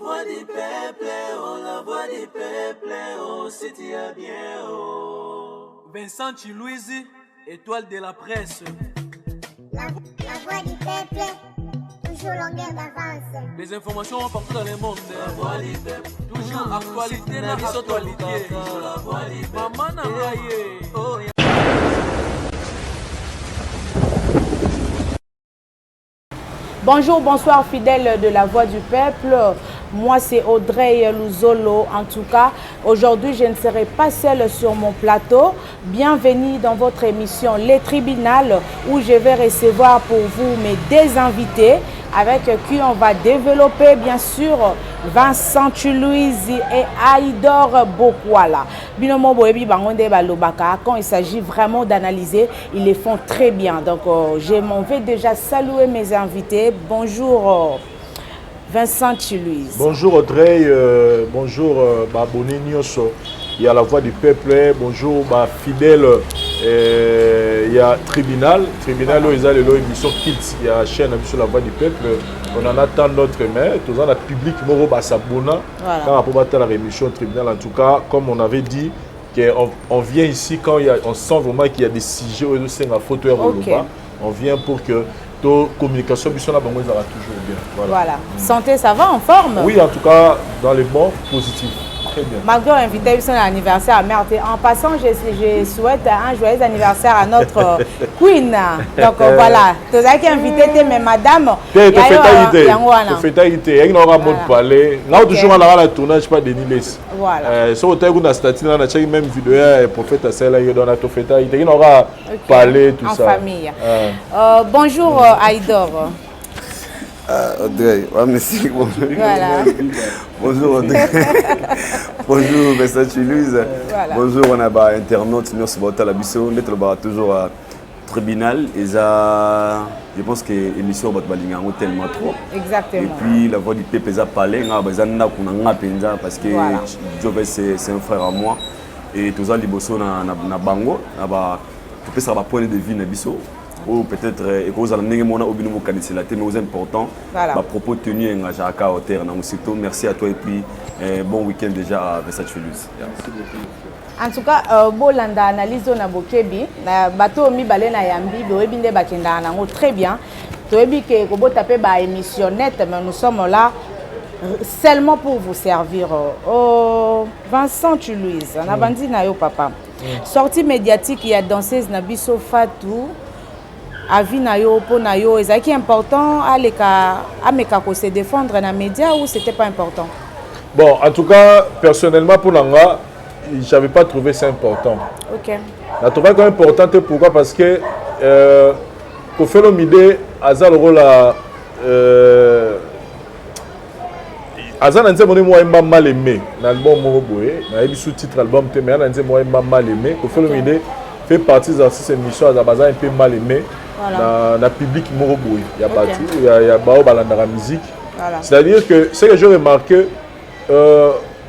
voix du peuple, oh, la voix du peuple, oh, si tu as bien, oh. Vincent Chilouizi, étoile de la presse. La voix du peuple, toujours longueur d'avance. Les informations partout dans le monde. La voix du peuple, toujours actualité dans l'actualité. La voix du peuple, maman n'a Bonjour, bonsoir fidèles de la Voix du Peuple. Moi c'est Audrey Luzolo. En tout cas, aujourd'hui je ne serai pas seule sur mon plateau. Bienvenue dans votre émission Les Tribunaux où je vais recevoir pour vous mes deux invités avec qui on va développer bien sûr Vincent Chilouizi et Aïdor Bokwala. Quand il s'agit vraiment d'analyser, ils les font très bien. Donc je m'en vais déjà saluer mes invités. Bonjour Vincent Chilouizi. Bonjour Audrey, bonjour Baboni Nyoso. Il y a la Voix du Peuple, bonjour fidèle, il y a Tribunal, il y a l'émission Kids, il y a la chaîne sur la Voix du Peuple, on en attend d'autres, mais tout ça, le public m'a s'abonner quand on peut la rémission Tribunal. En tout cas, comme on avait dit, on vient ici quand on sent vraiment qu'il y a des sujets où c'est un photo on vient pour que la communication sera toujours bien. Voilà. Santé, ça va en forme? Oui, en tout cas, dans les bons, positifs. Malgré invité son anniversaire à Merde. En passant, je souhaite un joyeux anniversaire à notre queen. Donc voilà, tu as qui invité, mais madame. Tu fais il y aura mot de parler. Nous toujours dans le tournage pas de Niles. Voilà. Si vous avez une statue, on a même vidéo prophète à celle-là, il y aura parler tout ça. En famille. Bonjour Aïdor. Audrey, merci. Voilà. Bonjour Audrey. Bonjour Vincent Chilouizi. Voilà. Bonjour on a internautes, merci beaucoup à la biso, on toujours à Tribunal et ça je pense que l'émission va être tellement trop. Exactement. Et puis la Voix du Peuple a parlé, parce que Job c'est un frère à moi et tous les bosso na bango, peut ça va point de vue na biso. Ou peut-être que vous allez mais aux important, propos tenus à hauteur. Merci à toi et puis bon week-end déjà à Vincent Chilouizi. En tout cas, Bolanda analyse na bokebi na bato mi balé na yambi boyebi nde bakenda nango très bien. Toyebi ke ko taper ba émissionnette mais nous sommes là seulement pour vous servir. Vincent Chilouizi, on a bandi na yo papa. Sortie médiatique, il y a danseuse na biso Fatou. Avis na yo po na yo est-ce qui est important à se défendre dans les médias ou c'était pas important? Bon, en tout cas, personnellement pour Nanga, j'avais pas trouvé ça important. OK. La trouvé quand même important pourquoi parce que Kofi Olomide a le rôle Azan anze moni moi mal aimé l'album Moroboé, na eu sous-titre album mais anze moi mal aimé. Kofi Olomide fait partie de cette émission à un peu mal aimé. Dans le public Moroboui, il y a battu, il y a Bao dans la musique. C'est-à-dire que ce que j'ai remarqué,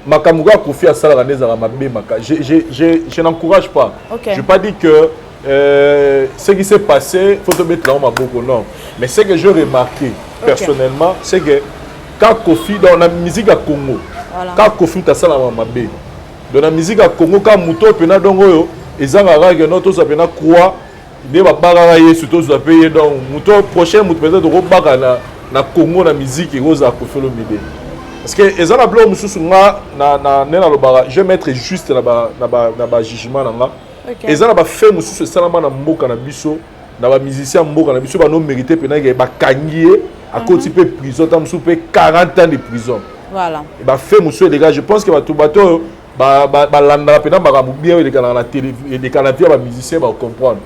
Makamuga Kofi a ça la je n'encourage pas. Je ne vais pas dire que ce qui s'est passé, il faut mettre là beaucoup non. Mais ce que j'ai remarqué personnellement, c'est que quand Kofi dans la musique à Congo, quand Kofi a ça dans la musique à Congo, quand Mouto pena dongo ils ont arrêté notre ça pena croix. Des barbares surtout sur pays donc mon prochain mon peut-être rebaga na Congo na musique et Rosa Kofi Olomide parce que ils ont appelé mususu na le bara je vais mettre juste na ba jugement na ils ont fait mususu salama na mboka na biso na ba musicien mboka na biso ba non mérité pena ba kangié à côté peu prison tam sous 40 ans de prison voilà et ba fait mususu les gars je pense que ba tout bateau landa pena makambo bien les canaux la télé les canaux ba musicien ba comprendre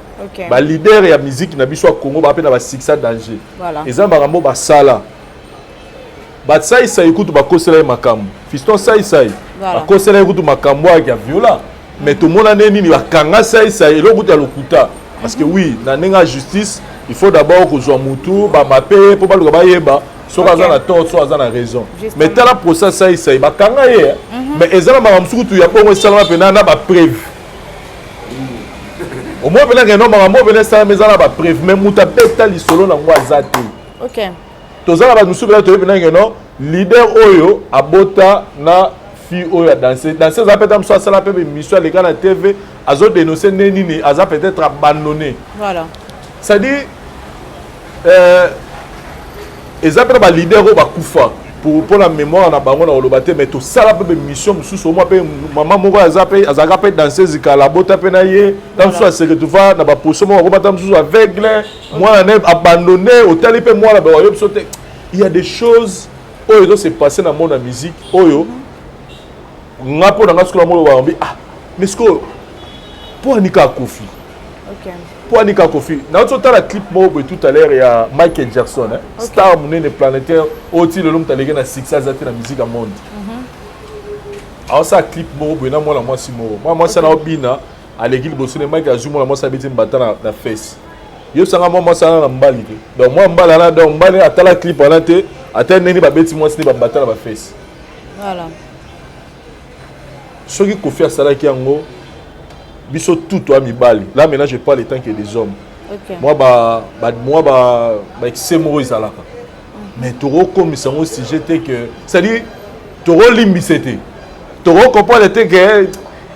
ba leader ya musique na biso Congo ba pena ba succès danger eza makambo ba sala ba sai sai écoute ba kosela makambo fiston sai sai ba kosela écoute makambo ya viola mais tout monde neni ba kanga sai sai lo kuta lokuta parce que oui na nenga justice il faut d'abord que zo mutu ba mapé pour ba lo ba yeba so ka za na tort so za na raison mais tala procès sai sai ba kanga ye mais ezala makambo sukutu ya bongo salama pena na ba preuve au moins pena que non makambo pena ça mais ezala ba preuve mais muta beta lisolo na ngwa za te OK tozala ba musu pena to pena que non leader oyo abota na fille oyo a dansé danser ça peut-être ça ça peut émission les gars na TV azo dénoncer nini aza peut-être abandonné voilà ça dit ezapela ba leader oyo bakufa pour la mémoire na bango na olobate mais to sala pe mission mususu au moins pe maman moko azaka pe danser zikala bota pe na ye dans soit se retrouva na ba position moko bata mususu aveugle moi na abandonné hôtel pe moi la ba yo sauter il y a des choses oyo do se passer dans monde la musique oyo ngapo na ngasko la molo ba mbi ah mais ce que pour anika Kofi OK pour Anika Kofi. Dans le clip mobo tout à l'heure, il y a Michael Jackson, hein? Okay. Star monnaie planétaire, aussi le nom de la musique à monde. Alors ça clip mobo, moi si moi ça n'a pas à l'église bossone Michael Jackson moi ça habite une bataille na face. Yo ça moi ça na mbali. Donc moi mbala na donc mbali atala clip on a té atteindre nini ba beti moi c'est ba bataille na face. Voilà. Ce qui Kofi a sala ki yango biso tout toi mibali là maintenant je parle tant que des hommes okay. moi c'est moi izalaka mais toro comme ça moi si j'étais que c'est dire toro limbi c'était toro comprendre était que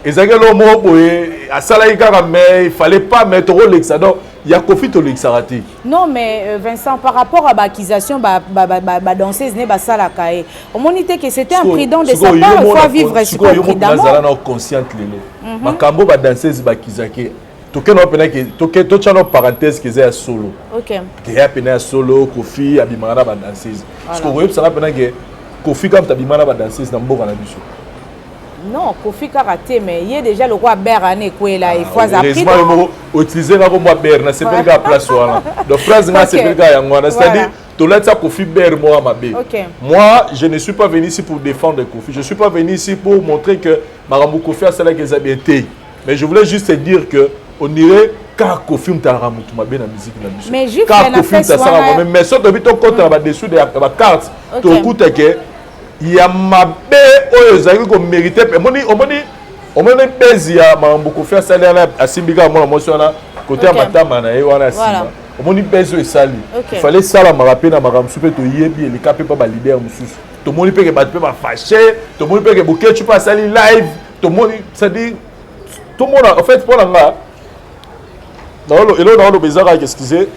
ezaka lo mo boye asala ikaka mais il fallait pas mettre toro l'exa donc il y a Kofi to l'exarati non mais Vincent par rapport à l'accusation danseuse ne ba sala kae on monité que c'était imprudent de sa part il faut vivre ce prudemment consciente lelo makambo ba danseuse ba kizake toke no pena que toke to chano parenthèse que c'est solo OK que ya pena solo Kofi abimana ba danseuse parce que vous savez pena que Kofi comme tabimana ba danseuse na mboka na biso non Kofi karaté mais il y a déjà le roi Berane quoi là il faut apprendre utiliser na roi Berane c'est pas la place voilà donc phrase nga c'est pas ya ngwana c'est-à-dire to let ça Kofi Ber moi mabe moi je ne suis pas venu ici pour défendre Kofi je suis pas venu ici pour montrer que Maramou Kofi a cela que zabiété mais je voulais juste te dire que on dirait car Kofi mtara mutu mabe na musique na biso mais juste car Kofi mtara mais so to bito contre ba dessus de ba carte to kuta que il y a ma bé oyo ezali ko mériter omoni bezi ya Maramou Kofi asali na asimbika mona mosona côté matama na ye wana asima omoni bezi esali il fallait sala marape na Maramou Soupé to yebi le capé pas ba leader mususu to moni pe ke ba pe ba fâché to moni pe ke Boketu pas sali live to moni ça dit tout le monde en fait pour nga dans le bezara excusez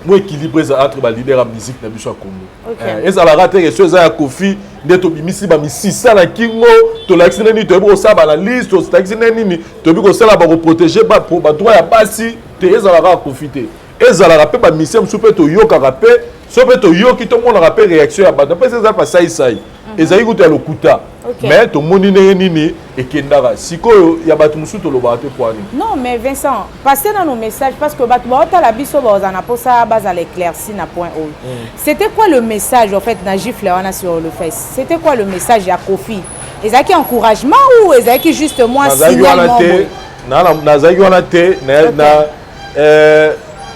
moi équilibré entre ba leader en musique na biso Congo et ça la raté que ceux à Kofi de to bimisi ba misisa na kingo to l'accès ni to bo sa ba la liste to taxi ni to bi ko sala ba ko protéger ba pour ba droit ya basi te ezala profiter ezala rapé ba mission soupe to yoka rapé soupe to yoki to mon rapé réaction ya ba parce que ça pas sai ezali kuta lokuta mais to moni nini ekendaka sikoyo ya bato musu to loba te poani non mais Vincent passez dans nos messages parce que bato ba ota la biso ba ozana posa base à l'éclairci na point haut c'était quoi le message en fait na gifle wana sur le face c'était quoi le message ya Kofi ezaki encouragement ou ezaki juste moi signalement nazaki wana te na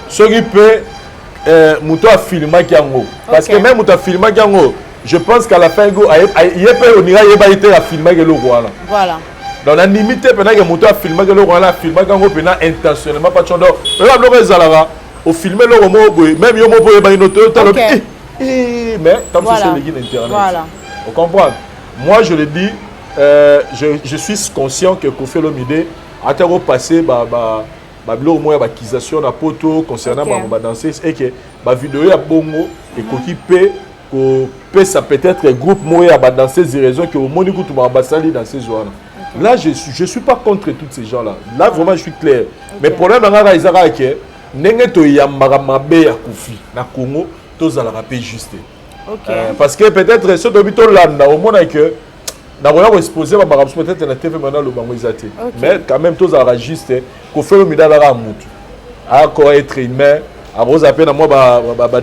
soki pe muto a filmaki yango parce que même muto a filmaki yango je pense qu'à la fin il peut on ira y a filmer le roi là voilà dans la limite pendant que moto a filmé le roi là filmer quand on pendant intentionnellement pas chondo là le zalara au filmer le roi même yo mo boye ba inoto talo mais comme ça c'est les guides internet voilà vous comprenez moi je le dis je suis conscient que Kofi Olomide a été repassé bilo mo ya bakisation na poto concernant ba danseuse et que ba vidéo ya bongo et koki pe ko ça peut-être groupe moya ba danser des raisons que au monde tout basali dans ces zones là je suis pas contre tous ces gens là vraiment je suis clair mais problème nga izaka ke ndenge to ya mabe ya Kofi na Congo to za la rapper juste parce que peut-être ce de bito landa au monde que na voya exposer ba mabe peut-être na TV maintenant le bango izate mais quand même to za la juste Kofi Olomide la ramutu a quoi être humain a rose à peine à moi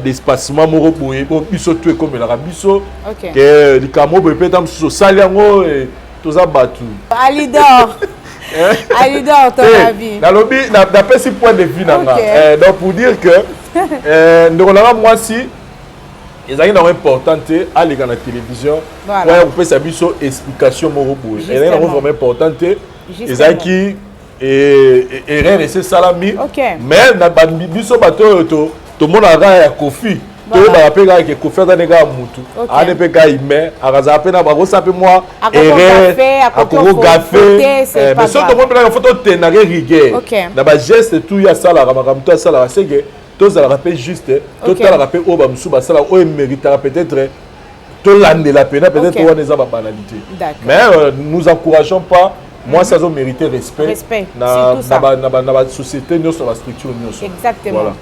d'espacement moro boye bon biso tout comme la biso que les camo peut être sur saliango et tout ça battu Alidor ton avis dans lobby n'a pas si point de vue donc pour dire que nous on a moi si ils ont une importante à les la télévision pour faire sa biso explication moro boye et là on vraiment importante ils ont qui et rien c'est salami mais na biso bato to mona ra ya Kofi to ba peka ke ko faire nega mutu ane peka ime akaza pena ba rosa pe moi erreur akoko café mais so to mo pena photo tenare rigueur na ba geste tout ya sala makamto ya sala sege to za la rappel juste to ta la rappel o ba musu ba sala o mérite peut-être to lande la pena peut-être on est à banalité mais nous encourageons pas moi ça doit mériter respect na société nous sur la structure nous exactement voilà.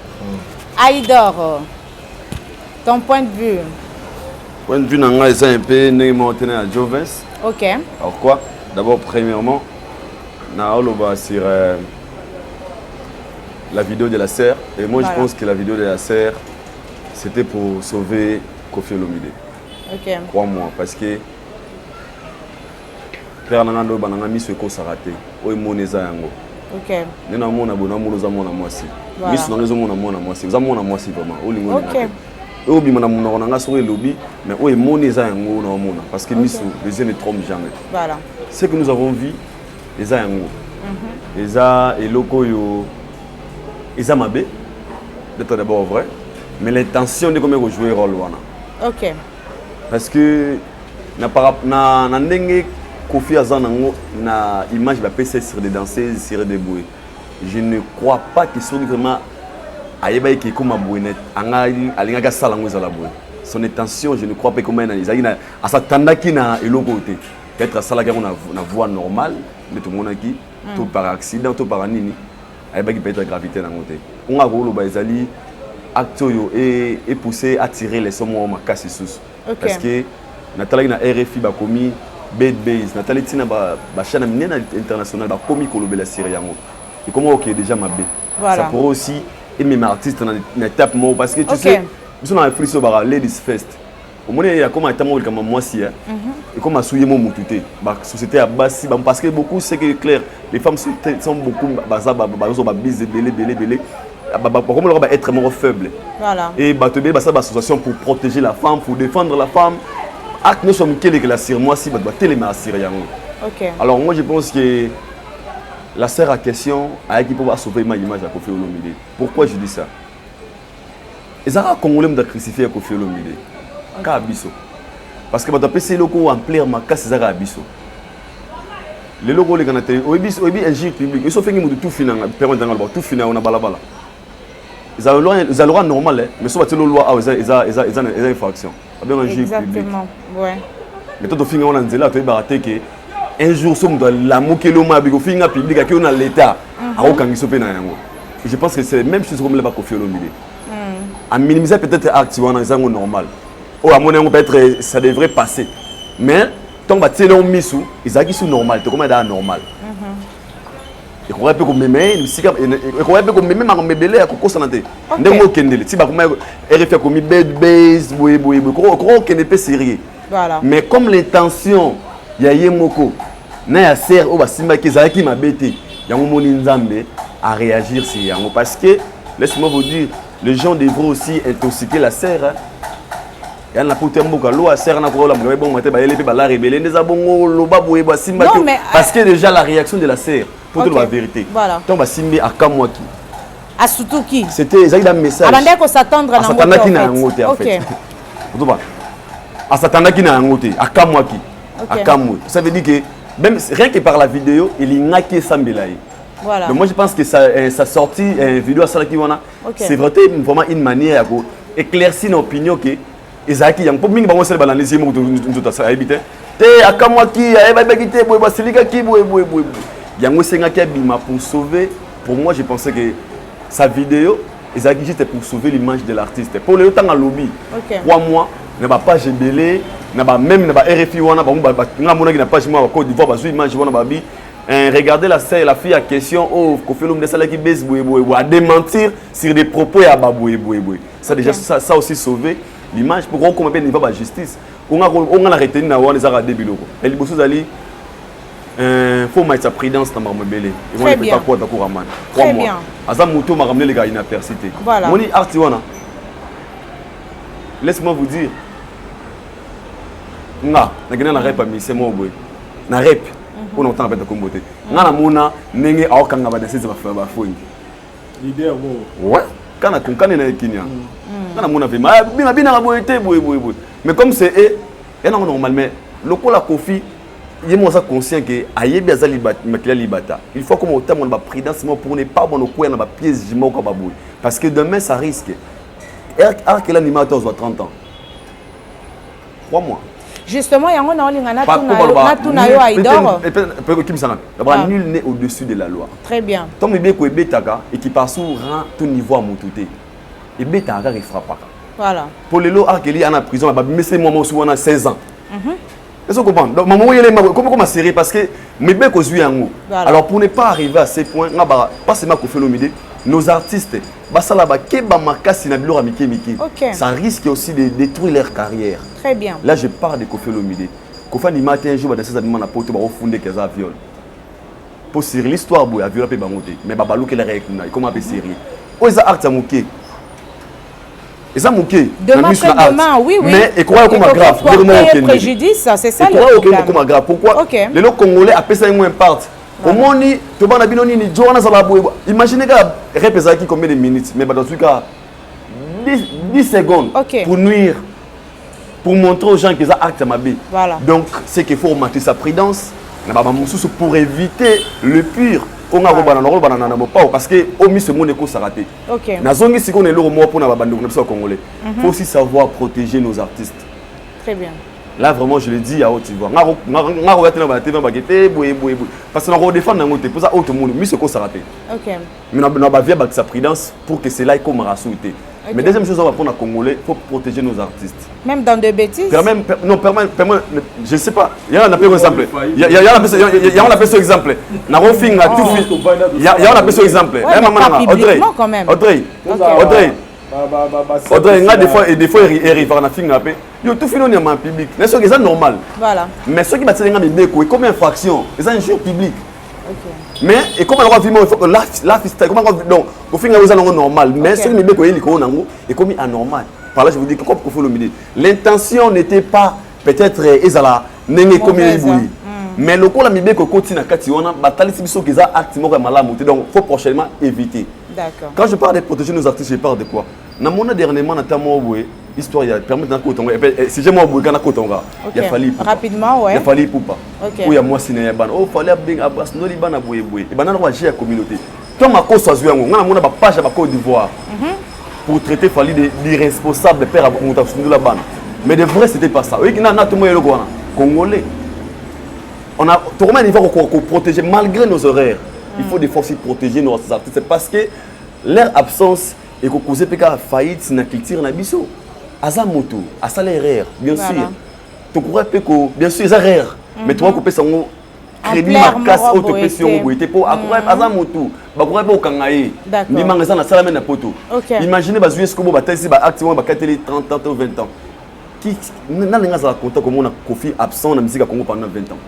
Aïdor, ton point de vue? Point de vue nanga est un peu négatif à Jovens. Ok. Alors quoi? D'abord premièrement na oloba sur la vidéo de la serre et moi je pense que la vidéo de la serre c'était pour sauver Koffi Olomide. Ok. Crois-moi parce que Père Nangando bananga miso ko sarate o moneza yango. Ok. Nena mona bona monoza mona mwasi. Miso nangezo mona mwasi. Za mona mwasi vraiment. O lingo. Ok. O bi mana mona nanga so lobby mais o moneza yango na mona parce que miso les yeux ne trompent jamais. Voilà. Ce que nous avons vu les yango. Les eloko yo ils ont mabé d'être d'abord vrai mais l'intention de comment jouer rôle wana. Ok. Parce que na ndenge Koffi azanango na image va passer sur des danseuses sur des bouées. Je ne crois pas qu'ils sont vraiment ayeba qui comme abouenet anga alinga salango za la bouée. Son intention je ne crois pas comment ils na asatanda ki na eloko te. Peut-être sala ka na voix normale mais tout le monde qui tout par accident tout par nini ayeba qui peut être gravité na ngote. On a rolo ba ezali acte yo et pousser à tirer les sommes au makasi sous. Parce que Nathalie na RFI ba komi Bad Base, Nathalie Tina ba chaîne internationale ba komi kolobela série yango. Et comment OK déjà ma B. Ça pourrait aussi aimer mes artistes na étape mo parce que tu sais, ils sont en réflexion ba Ladies Fest. Au moins il y a comme tamo comme moi si et comme souiller mon mutute. Ba société à basi parce que beaucoup c'est que clair, les femmes sont beaucoup baza ba bise belé. Comme leur être moins faible. Voilà. Et Batebe ba ça association pour protéger la femme, pour défendre la femme. Acte nous sommes quel que la Syrie moi si doit téléma Syrie. OK. Alors moi je pense que la sœur à question a qui peut sauver ma image à Koffi Olomide. Pourquoi je dis ça? Les Arabes congolais m'ont crucifié à Koffi Olomide. Ka abiso. Parce que ba PC loko en plaire ma casse Zara abiso. Les logos les ganate obi un gire public. Ils sont fait de tout finanga permettre dans tout finanga on a balabala. Ils ont le droit normal mais soit la loi ils infraction. Exactement. Ouais. Mais toi, tu on a dit là, tu es baraté que un jour, somme de la moquelo ma bigo finga public qui on a l'État à aucun qui s'opère yango. Je pense que c'est même chose comme le pas Koffi Olomide. À minimiser peut-être acte on a zango normal. Oh à mon avis peut-être ça devrait passer. Mais tant que tu es misu, ils ont sous normal, tu comment est normal. Et qu'on peut comme même si qu'on peut comme même ma belé à coco santé. Ndemo kendele, si ba comme RFI comme bad base boy ko que ne peut sérieux. Voilà. Mais comme l'intention ya yemoko na ya serre o ba simba ki zaki mabete yango moni nzambe à réagir sur yango parce que laisse-moi vous dire les gens devraient aussi intoxiquer la serre. Il y a un peu de l'eau à serre na ko la mwe bon mate ba yele pe ba la rebelle ndeza bongo loba boye ba simba parce que déjà la réaction de la serre pour dire la vérité. Voilà. Donc ba simbi akamwaki. A surtout qui? C'était exactement un message. Abandé ko s'attendre na ngote en fait. OK. À s'attendre qui na ngote akamwaki. Akamwe. Ça veut dire que même rien que par la vidéo, il y a qui sambelaye. Voilà. Donc moi je pense que ça sorti une vidéo à ça qui wana. C'est vraiment une manière à éclaircir nos opinions que Ezaki yang po mingi bango sel banaliser mo tout ça habiter. Te akamwaki ayeba bekite boy basilika ki boy. Yango senga ki abima pour sauver. Pour moi je pensais que sa vidéo Ezaki juste pour sauver l'image de l'artiste. Pour le temps à lobby. 3 mois ne va pas gebelé, ne va même ne va RFI wana ba nga mona ki na page moi Côte d'Ivoire ba image wana babi. Regardez la fille à question oh Koffi Olomide ça qui baisse boy à démentir sur des propos à baboué boy. Ça déjà ça aussi sauver l'image pour qu'on comprenne niveau de justice. On a arrêté na wana za radé biloko. Et liboso zali faut mettre sa prudence dans Marmebele. Ils vont pas quoi d'accord Raman. 3 mois. Azam moto m'a ramené les gars inapercité. Moni arti wana. Laisse-moi vous dire. Na gagné na rep ami c'est moi boy. Na rep. On entend avec ta communauté. Na mona nenge aokanga ba danser ba foni. L'idée ouais. Kana kunkane na Kenya. na mona ve ma bina boyete boy. Mais comme c'est et non normal mais le ko la Kofi il est moins conscient que ayebi azali libata. Il faut comme autant on va prudence pour ne pas bon ko na ba piège moko ba boy parce que demain ça risque. Quel animateur soit 30 ans. 3 mois. Justement, il y a un tuna yo Aïdor. Nul n'est au-dessus de la loi. Très bien. Tom Ebeko Ebetaka et qui passe au rang tout niveau à Moutouté. Ebetaka il frappe. Voilà. Pour les lots Arkeli en prison, mais c'est moi souvent à 16 ans. Est-ce que vous comprenez? Donc maman il est comment serrer parce que Ebeko joue en haut. Alors pour ne pas arriver à ces points, pas seulement qu'on fait l'omidé, nos artistes ça risque aussi de détruire leur carrière. Très bien. Là, je parle de Kofi Olomide. Kofi Olomide, un jour, il y a un peu de fondé qui a viol. Pour série l'histoire, il y a viol peu bamoté. Mais Babalou qui l'a réécrit. Comment on série? Oh, ils ont art à mouquer. Ils ont mouqué. Demain, oui. Mais et quoi comme grave? Préjudice, c'est ça le problème. Comme grave. Pourquoi? Les lots congolais appellent ça un part. Imaginez que représente combien de minutes, mais dans ce cas 10 secondes pour nuire, pour montrer aux gens qu'ils ont acte à ma vie. Voilà. Donc, c'est qu'il faut remarquer sa prudence pour éviter le pire. Parce que au mis ce monde est s'arrêter. Il faut aussi savoir protéger nos artistes. Très bien. Là, vraiment, je le dis à haute voix. Parce que nous défendons notre pour ça, tout le monde, mais ce qu'on s'arrête. Mais nous avons bien sa prudence pour que cela ait comme rassurité. Mais deuxième chose, on va prendre à Congolais, il faut protéger nos artistes. Même dans des bêtises? Non, je ne sais pas. Il y a un exemple. Il y a un appel sur exemple. Il y a un appel sur exemple. Audrey, des fois, il arrive à la fin. Il y a tout fini en public. Mais c'est normal. Voilà. Mais ceux qui battent les gens, comme infraction, c'est un jour public. Mais et comme on va vivre, il faut que l'artiste, comment donc, au final, c'est normal. Mais ceux qui battent les gens, c'est comme anormal. Par là, je vous dis que comme il faut le dire, l'intention n'était pas peut-être ezala n'engé comme il voulait. Mais le coup la mibé que continue à Katiwana, bataille si biso qu'ils a activement comme la montée. Donc, faut prochainement éviter. D'accord. Quand je parle de protéger nos artistes, je parle de quoi? Dans mon dernièrement, notamment, histoire, il y a permis d'un côté. Si j'ai moi, il y a un côté. Il a fallu. Rapidement, ouais. Il a fallu pour pas. Où il y a moi, sinon, il y a ban. Oh, fallait bien Abbas, non, il y a ban à boué. Et ben, on va gérer la communauté. Toi, ma cause, on a une page à la Côte d'Ivoire pour traiter fallu d'irresponsable de père à la ban. Mais de vrai, c'était pas ça. Oui, il y a un autre Congolais. On a tout le monde, il faut protéger malgré nos horaires. Il faut des fois aussi protéger nos artistes. C'est parce que leur absence et que cause péka faillite na culture na biso. Azamoto, à salaire, bien sûr. Tu crois que bien sûr c'est rare, mais tu vois que ça on crédit ma casse auto pression ou était pour accroître Azamoto, ba croire pas au kangaye. Ni mangasa na sala na poto. Imaginez ba jouer ce que ba tesi ba activement ba 30 ans ou 20 ans. Qui n'a rien à compter comme on a Kofi absent na musique à Congo pendant 20 ans.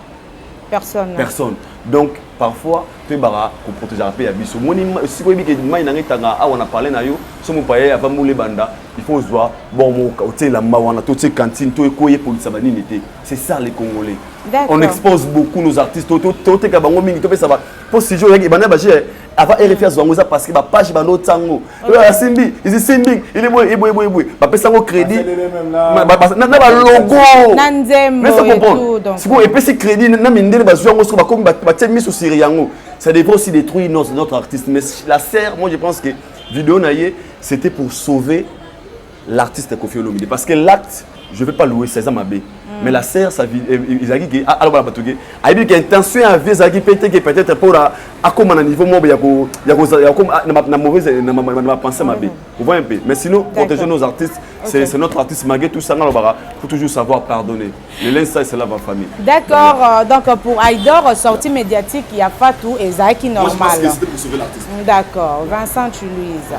Personne. Donc, parfois, tu es pour protéger la paix à Bissou. Si vous avez dit que on a parlé de ça, il faut voir, bon, la mawana, toutes ces cantines, tout pour c'est ça les Congolais. On expose beaucoup nos artistes. Tout ça va. Pour ces jours, avant RFS, parce que la page va l'autre tango. Simbi, il est Simbi, il est boy. Parce que crédit. N'a logo. Mais ça comprend. Si vous avez crédit, n'a mine pas jouer on comme mis sur Syriango. Ça devrait aussi détruire notre artiste. Mais la serre, moi je pense que vidéo naïe, c'était pour sauver l'artiste Kofi Olomide. Parce que l'acte, je ne vais pas louer César Mabé. Mais la serre, ça il a dit que il dit que l'intention avait peut-être pour à comme un niveau il y a comme mauvaise pensée Mabé. Vous voyez un peu. Mais sinon, protéger nos artistes, c'est notre artiste malgré tout ça, il faut toujours savoir pardonner. Le linge, c'est la famille. D'accord. Donc pour Aïdor, sortie médiatique, il y a Fatou et Zaki normal. Moi, je pense que c'était pour sauver l'artiste. D'accord. Vincent Louise.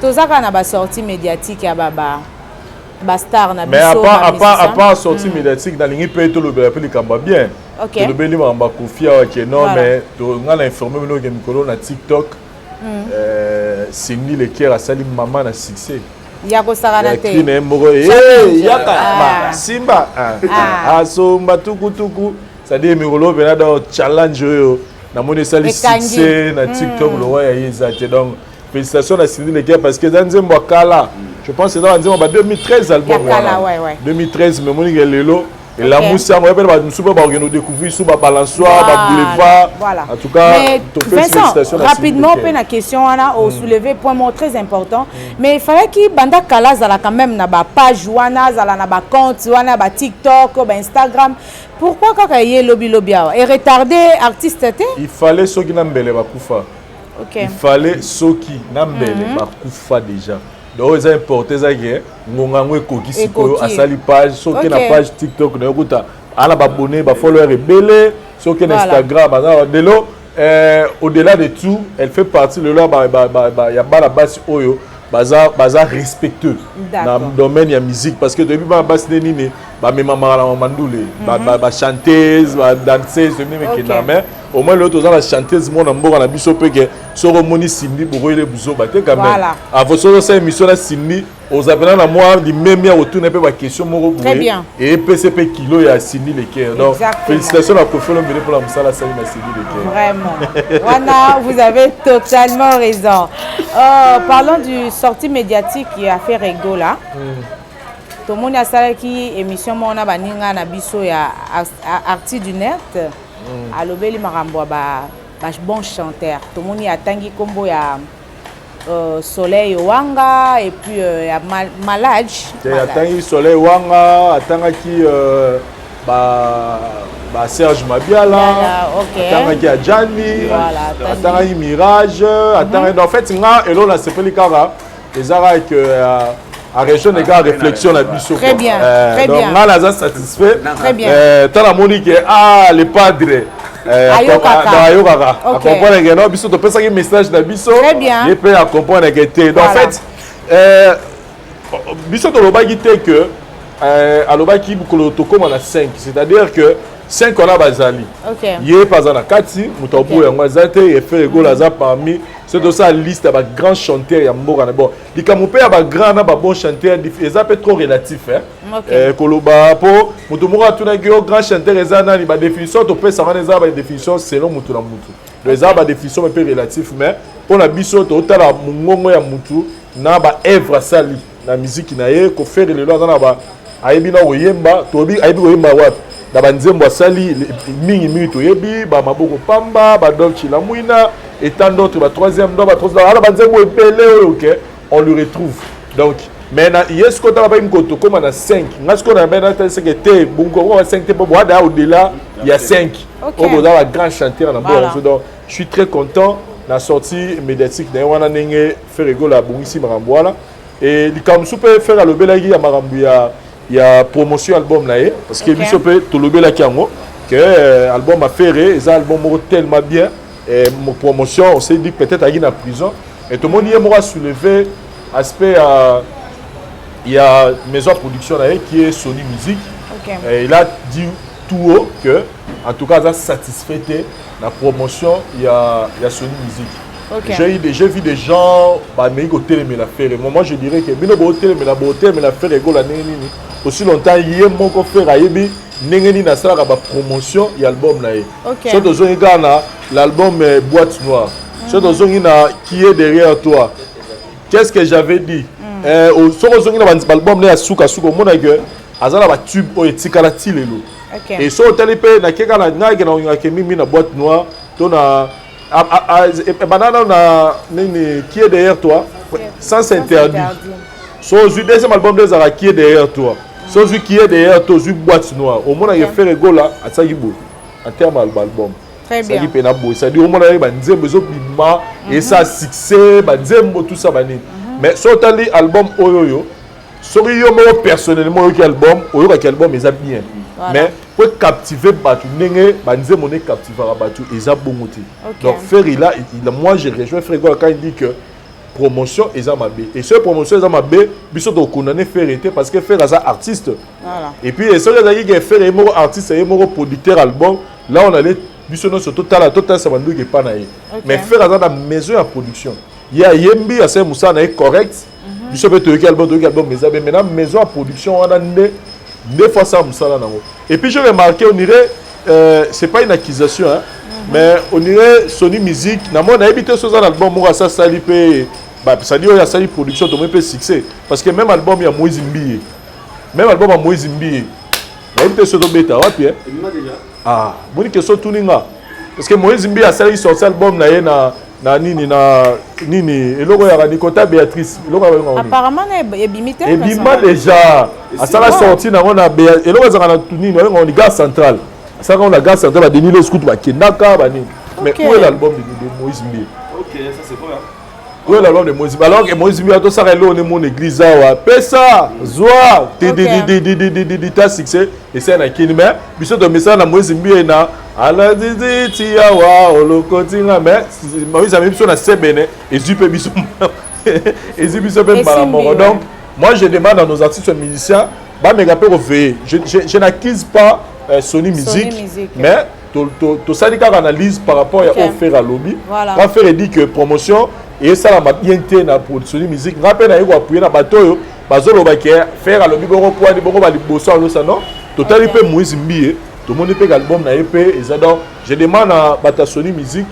Tout ça, quand on a sortie médiatique, il y a Baba. Bastar na mais à part sortie médiatique dans ligne peut être le bien. Le beli mamba kofia que non mais on a informé nous que Mikolo na TikTok Singli le cœur a sali maman na succès. Yako sarana te. Yaka Simba asomba tukutuku ça dit Mikolo vena dans challenge yo na moni sali succès na TikTok le roi ya donc félicitations à Cindy Leker parce que dans Nzembo Kala, je pense que c'est dans 2013 album. 2013, mais Monique Lelo. Et la mousse, on va découvrir sous la balançoire, boulevard. Voilà. En tout cas, Vincent, rapidement, on peut la question au soulever point mot très important. Mais il fallait qu'il banda Kala zala quand même na ba page wana zala na ba compte wana ba TikTok, ba Instagram. Pourquoi quand il y a lobby et retardé artiste était? Il fallait soki nambele ba kufa. Il fallait soki nambele ba kufa déjà. Donc c'est important ça que ngongango ekoki sikoyo asali page soki na page TikTok na yokuta ala ba abonné ba follower rebelle soki na Instagram delo au-delà de tout elle fait partie de là ya bala basi oyo baza respectueux dans le domaine ya musique parce que depuis ba basi nini ba mema mala mandule ba chanteuse ba danseuse même que na mais au moins l'autre la chanteuse mon ambo na biso pe que soro moni Cindy bokoyele buzo baté quand même avant ça cette émission là Cindy aux appelants à moi di même ya retourner peu ba question moko boye et PCP kilo ya Cindy Leker donc félicitations à Kofelo Mbele pour la musala sali na Cindy Leker vraiment Wana vous avez totalement raison. Parlons du sortie médiatique qui a fait Rego là. Tout le monde a salé qui émission mona baninga na biso ya artiste du net. À l'obéli marambo ba bon chanteur. Tout le monde y a tangi combo ya Soleil Wanga et puis ya Malage. Il y a tangi Soleil Wanga, atanga qui ba Serge Mabiala, atanga qui a Gianni, atanga qui Mirage, atanga en fait nga elo na sepeli kara les ara que à région des gars réflexion la biso. Très bien, très bien. Donc là, satisfait. Très bien. Tant la Monique les padres. Ayokaka. À comprendre que non, biso to pesa un message na biso. Très bien. Et puis à comprendre que donc en fait biso to lobaki te que alobaki bukolo to comme na 5, c'est-à-dire que 5 on a bazali. OK. Yé pas na kati, mutobo yango zate et fait Rego laza parmi c'est de ça liste de grands chanteurs ya mboka na bon. Likamupé ya ba grand na ba bon chanteur ça peut trop relatif hein. Koloba po mutu moko tuna gyo grand chanteur ezana ni ba définition to peut ça va les ba définition selon mutu na mutu. Les ba définition un peu relatif mais pour la biso to tala mungongo ya mutu na ba œuvre sali na musique na ye ko faire le lo na ba ayebi na oyemba to bi ayebi oyemba wapi na banzembo asali mingi to yebi ba maboko pamba ba dolci la muina et tant d'autres ba troisième do ba troisième ala banzembo epele OK on le retrouve donc maintenant est-ce que tu as pas une cote comme on a 5 est-ce qu'on a maintenant c'est que tu bungo on a 5 te pour au-delà il y a 5 on va avoir grand chanteur dans bon donc je suis très content la sortie médiatique de wana nenge faire Rego la bongisi maramboala et likam super faire le belagi ya marambu il y a promotion album là parce que biso peut to lobé la kiango que album a fait ça album tellement bien et mon promotion on s'est dit peut-être à la prison et tout le monde y a soulevé aspect il y a maison de production là qui est Sony Music et il a dit tout haut que en tout cas ça satisfait la promotion il y a Sony Music. J'ai vu des gens mais côté mais la faire moi je dirais que bino beauté mais la faire Rego la nini aussi longtemps il y a mon faire ayebi nengeni na sala ba promotion et album là so to zongi gana l'album Boîte Noire so to zongi na qui est derrière toi qu'est-ce que j'avais dit so to zongi na album là suka mona que azala ba tube o etikala tilelo et so telipe na keka na ngaki na ngaki mimi na Boîte Noire to na banana na nini qui est derrière toi sans s'interdit so du deuxième album des ara qui est derrière toi so du qui est derrière toi du Boîte Noire au moins il fait Rego là à ça yibo en termes album très bien ça pena beau ça dit au moins il ba nzembo zo bima et ça succès ba nzembo tout ça bani mais so tali album oyoyo so yo mo personnellement yo album oyo ka album ils a bien mais pour captiver batu nenge ba nzembo ne captivera batu ils a bon donc faire là moi je rejoins frère quand il dit que promotion et ça m'a bé et ce promotion ça m'a bé biso to condamner faire été parce que faire ça artiste et puis et ça il a faire mo artiste et mo producteur album là on allait biso no total ça va nous pas naï mais faire ça dans maison à production il y a yembi à ce musa na correct biso peut to album mais ça maintenant maison à production on a deux fois ça musa là et puis je remarqué on dirait c'est pas une accusation hein mais on dirait Sony Music na mon habité sur un album moi ça salipé bah ça dit il y a ça une production de même succès parce que même album il y a Moïse Mbiye. Même album à Moïse Mbiye. Là il était sur le bêta, ouais Pierre. Ah, bonne question tout ninga. Parce que Moïse Mbiye a ça il sort album na nini et logo ya Nikota Béatrice. Apparemment est bimité. Et bima déjà. À ça la sortie na on a et logo za na nini on est gare centrale. Ça on a gare centrale ba Denis le scout ba Kendaka ba ni. Mais où est l'album de Moïse Mbiye? OK, ça c'est vrai. Où est l'album de Moïse Mbiye? Alors que Moïse Mbiye to ça là on est mon église wa. Pesa, Zoa, ta succès et c'est na kini mais biso de message na Moïse Mbiye na ala didi tia wa olokotinga mais Moïse a même sur na sebene et zupe biso et zupe biso pe malamoro. Donc moi je demande à nos artistes musiciens ba me rapper au veiller. Je n'accuse pas Sony Music mais to sadika analyse par rapport à offert à lobby. Va faire dit que promotion et ça la bien té na pour Sony Music. Rappel na yiko appuyer na bato bazolo ba ke faire à lobby boko poids boko ba liboso ça non. Total pe Moïse Mbiye. Tout le monde peut album na EP et ça donc je demande à Bata Sony Music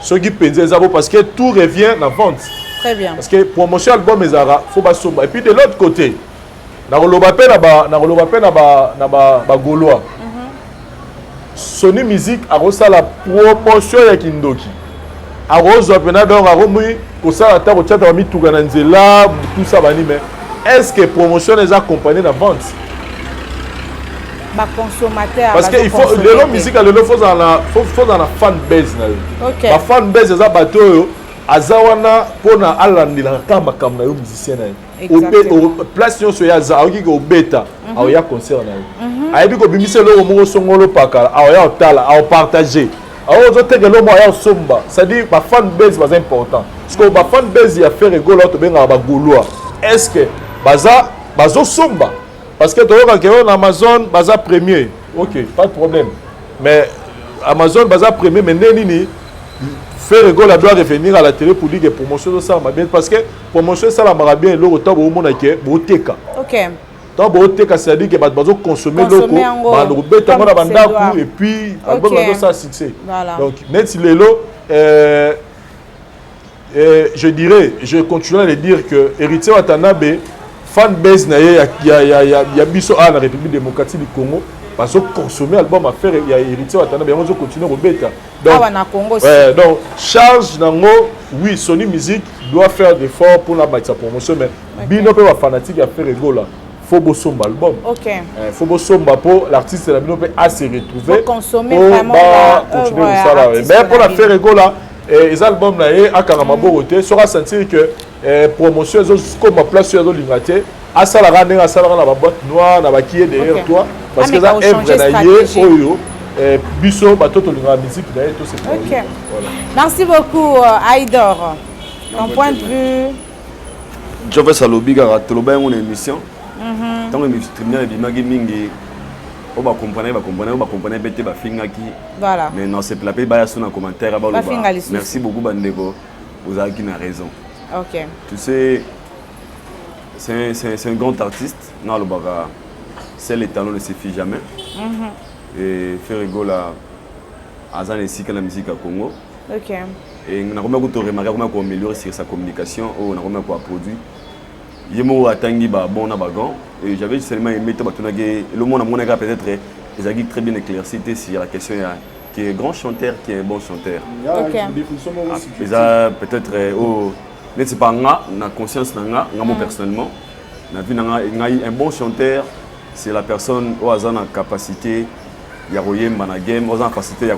ceux qui pensent ça parce que tout revient en vente. Très bien. Parce que promotion album ezara faut pas somba et puis de l'autre côté na roloba pe na ba goloa. Sony Music a reçu la promotion ya Kindoki. A reçu pena donc a remis pour ça la table chat mi tout gananzela tout ça bani mais est-ce que promotion les accompagner la vente? Consommateur parce que il faut le musique le faut dans la fan base na OK la fan base za bato azawana pona alandila kamba kamna yo musicien na au place yo so ya za oki ko beta au ya concert na ayebi ko bimise lo mo songolo pakala au ya otala au partager au zo tegelo mo ya somba ça dit ba fan base va important parce que ba fan base ya faire rigolo to benga ba goloa est-ce que bazo somba. Parce que tu as Amazon, baza premier. Ok, pas de problème. Mais Amazon, baza premier, mais Nénini, faire rigolo doit revenir à la télé pour dire que promotion de ça, parce que promotion ça la bien, le retour au monde qui est boteka. Ok. Donc boteka, c'est-à-dire que bazo consommer loco, le bêta mon abandaku et puis album ça succès. Donc net si les lots, je dirais, je continuerai de dire que Héritier Watanabe fan base na ya biso à la République démocratique du Congo parce que consommer album à faire il y a Héritier Watanabe on continue au bêta donc charge nango oui Sony Music doit faire des efforts pour la mettre sa promotion mais bino pe wa fanatique à faire rigolo faut bosomba album faut bosomba pour l'artiste la bino pe à se retrouver faut consommer vraiment continuer ça là mais pour la faire rigolo les albums là et à Karamabo côté sera sentir que promotion comme ma place sur l'inglaterre à ça la ramener à ça la boîte noire na qui est derrière toi parce que ça est naïe oyo biso bato to linga musique d'ailleurs tout c'est OK merci beaucoup Aïdor ton point de vue je vais salobi ga toloba une émission tant que me bimagi mingi on va comprendre bete ba fingaki voilà mais non c'est la paix ba sur un commentaire ba merci beaucoup bandeko vous avez qui na raison. OK. Tu sais, c'est un grand artiste. Non, le baga, c'est les talents ne suffit jamais. Et faire rigolo à Zan ici que la musique à Congo. OK. Et on a remarqué comment améliorer sa communication. On a remarqué quoi produit. Yemo atangi ba bon na bagan. Et j'avais seulement aimé le monde a mon égard peut-être les aguilles très bien éclaircies sur la question qui est un grand chanteur, qui est un bon chanteur. OK. Peut-être c'est pas nga na conscience na moi personnellement na vu un bon chanteur c'est la personne au hasard na capacité ya koyemba na game au hasard capacité ya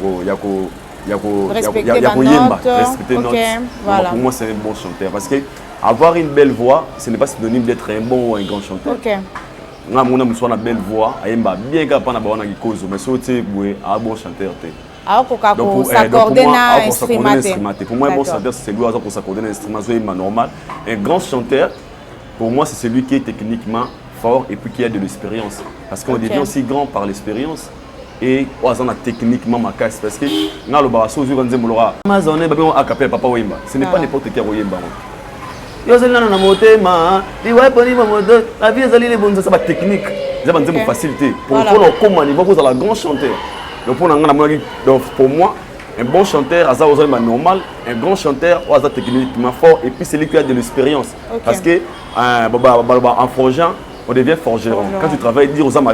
koyemba respecter notes voilà. Pour moi c'est un bon chanteur parce que avoir une belle voix ce n'est pas synonyme d'être un bon ou un grand chanteur. OK. Nga mona muswa na belle voix ayemba bien capable na ba na gikozo mais so te boué un bon chanteur te. Pour s'accorder un instrument. Pour moi, un bon chanteur, c'est celui pour s'accorder un instrument normal. Un grand chanteur, pour moi, c'est celui qui est techniquement fort et puis qui a de l'expérience. Parce qu'on devient aussi grand par l'expérience. Et on a techniquement ma casse. Parce que dans le barasso, je dis que ce n'est pas n'importe qui a Royemba. La vie est allée bonne, c'est technique. C'est une facilité. Pour le coup, on a un grand chanteur. Donc pour moi, Un bon chanteur, Aza Ozalima normal, un grand chanteur, Aza techniquement fort, et puis c'est lui qui a de l'expérience. Parce que en forgeant, on devient forgeron. Quand tu travailles, dire aux hommes,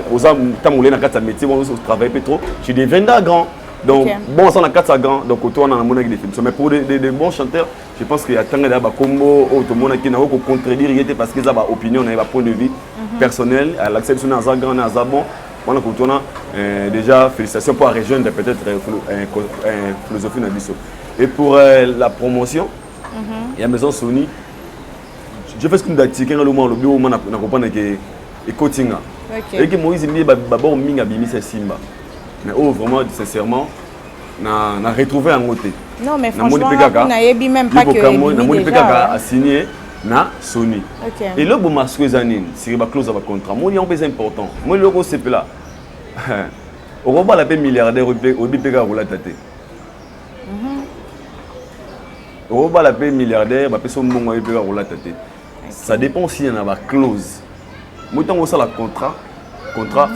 tu as métier, tu travailles pas trop, tu deviendras grand. Donc, bon, ça, on a 4 grands, donc autour, on a un des films. Mais pour des bons chanteurs, je pense qu'il y a tant de combo, tout le monde qui n'a pas contredire, parce qu'ils ont une opinion, un point de vue personnel, l'acceptation d'un grand, d'un bon. On a déjà félicitations pour la région de peut-être une philosophie d'Abisso. Et pour la promotion, il y a Maison Sony. Je fais ce que nous avons dit, le bureau, on a compris que coaching. Et que Moïse dit que Minga Bimi c'est Simba. Mais vraiment, sincèrement, on a retrouvé un côté. Non, mais franchement, on n'a même pas que déjà a signé na Sony. Et là, bon masque les années, c'est la clause de contrat. Moi, il y a un peu important. Moi, le gros c'est là. On va pas la paix milliardaire au BPK ou la tête. On va pas la paix milliardaire, va payer son bon au BPK ou la tête. Ça dépend si y en a une clause. Moi, tant que ça la contrat, faut la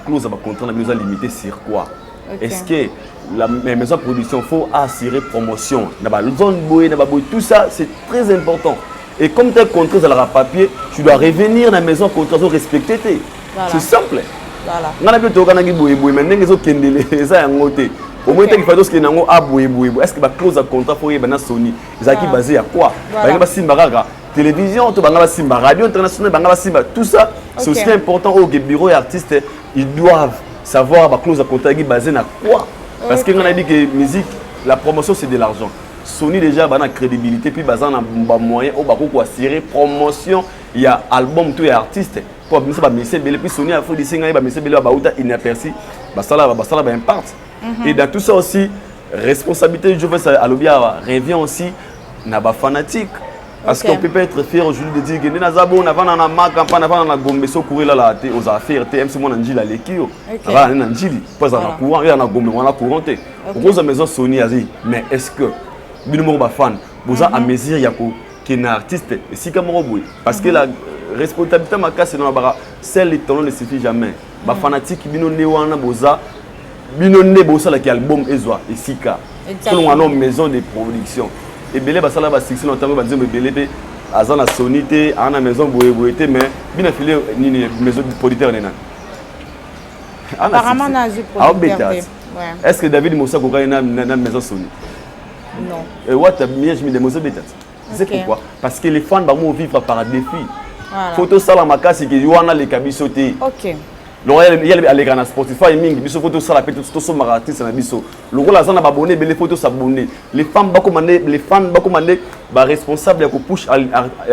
clause de contrat, on a limité sur quoi? Est-ce que la maison de production faut assurer promotion? Tout ça, c'est très important. Et comme tu as contrat dans le papier, tu dois revenir dans la maison de contrat pour respecter. C'est simple. On a vu que tu as dit au moins, il faut que tu aies est-ce que la clause de contrat faut être Sony? C'est basé à quoi? Télévision, radio internationale, tout ça, c'est aussi important au bureau et artistes, ils doivent savoir la clause de contrat basée à quoi? Parce qu'on a dit que la musique, la promotion c'est de l'argent. Sony déjà a une crédibilité, puis basé un moyen où assurer promotion, il y a album, tout est artiste. Pour ça, puis Sony a fait des signes, il inaperçu, ça va impact. Et dans tout ça aussi, responsabilité du jeu revient aussi à la fanatique. Parce qu'on ne peut pas être fier aujourd'hui de dire que nous avons une marque, nous avons une gombe, nous avons aux affaires, nous avons une l'équipe. Nous avons une gile, nous avons un courant, nous avons un courant. Nous avons maison Sony, mais est-ce que nous avons des fans, vous avez à mesure qu'il y a un artiste, si parce que la responsabilité c'est dans la celle des talents ne suffit jamais. Les fanatiques qui sont qui album et Sika. Nous avons une maison de production. Et Belé basala ba 6 longtemps ba dire Belé pe azana sonité ana maison boyeboyté mais bien filé ni maison de producteur nena. Apparemment na ju producteur. Est-ce que David Moussa ko na maison Sony? Non. Et what miège mi de Moussa betat. C'est pourquoi? Parce que les fans ba mo vivre par défi. Voilà. Photo sala makasi que wana les kabisoté. OK. Il y a les gars Spotify, il photos ça la peut tout son artiste na biso. Le rôle azana ba abonné, les photos s'abonner. Les fans ba commander, ba responsable ya ko push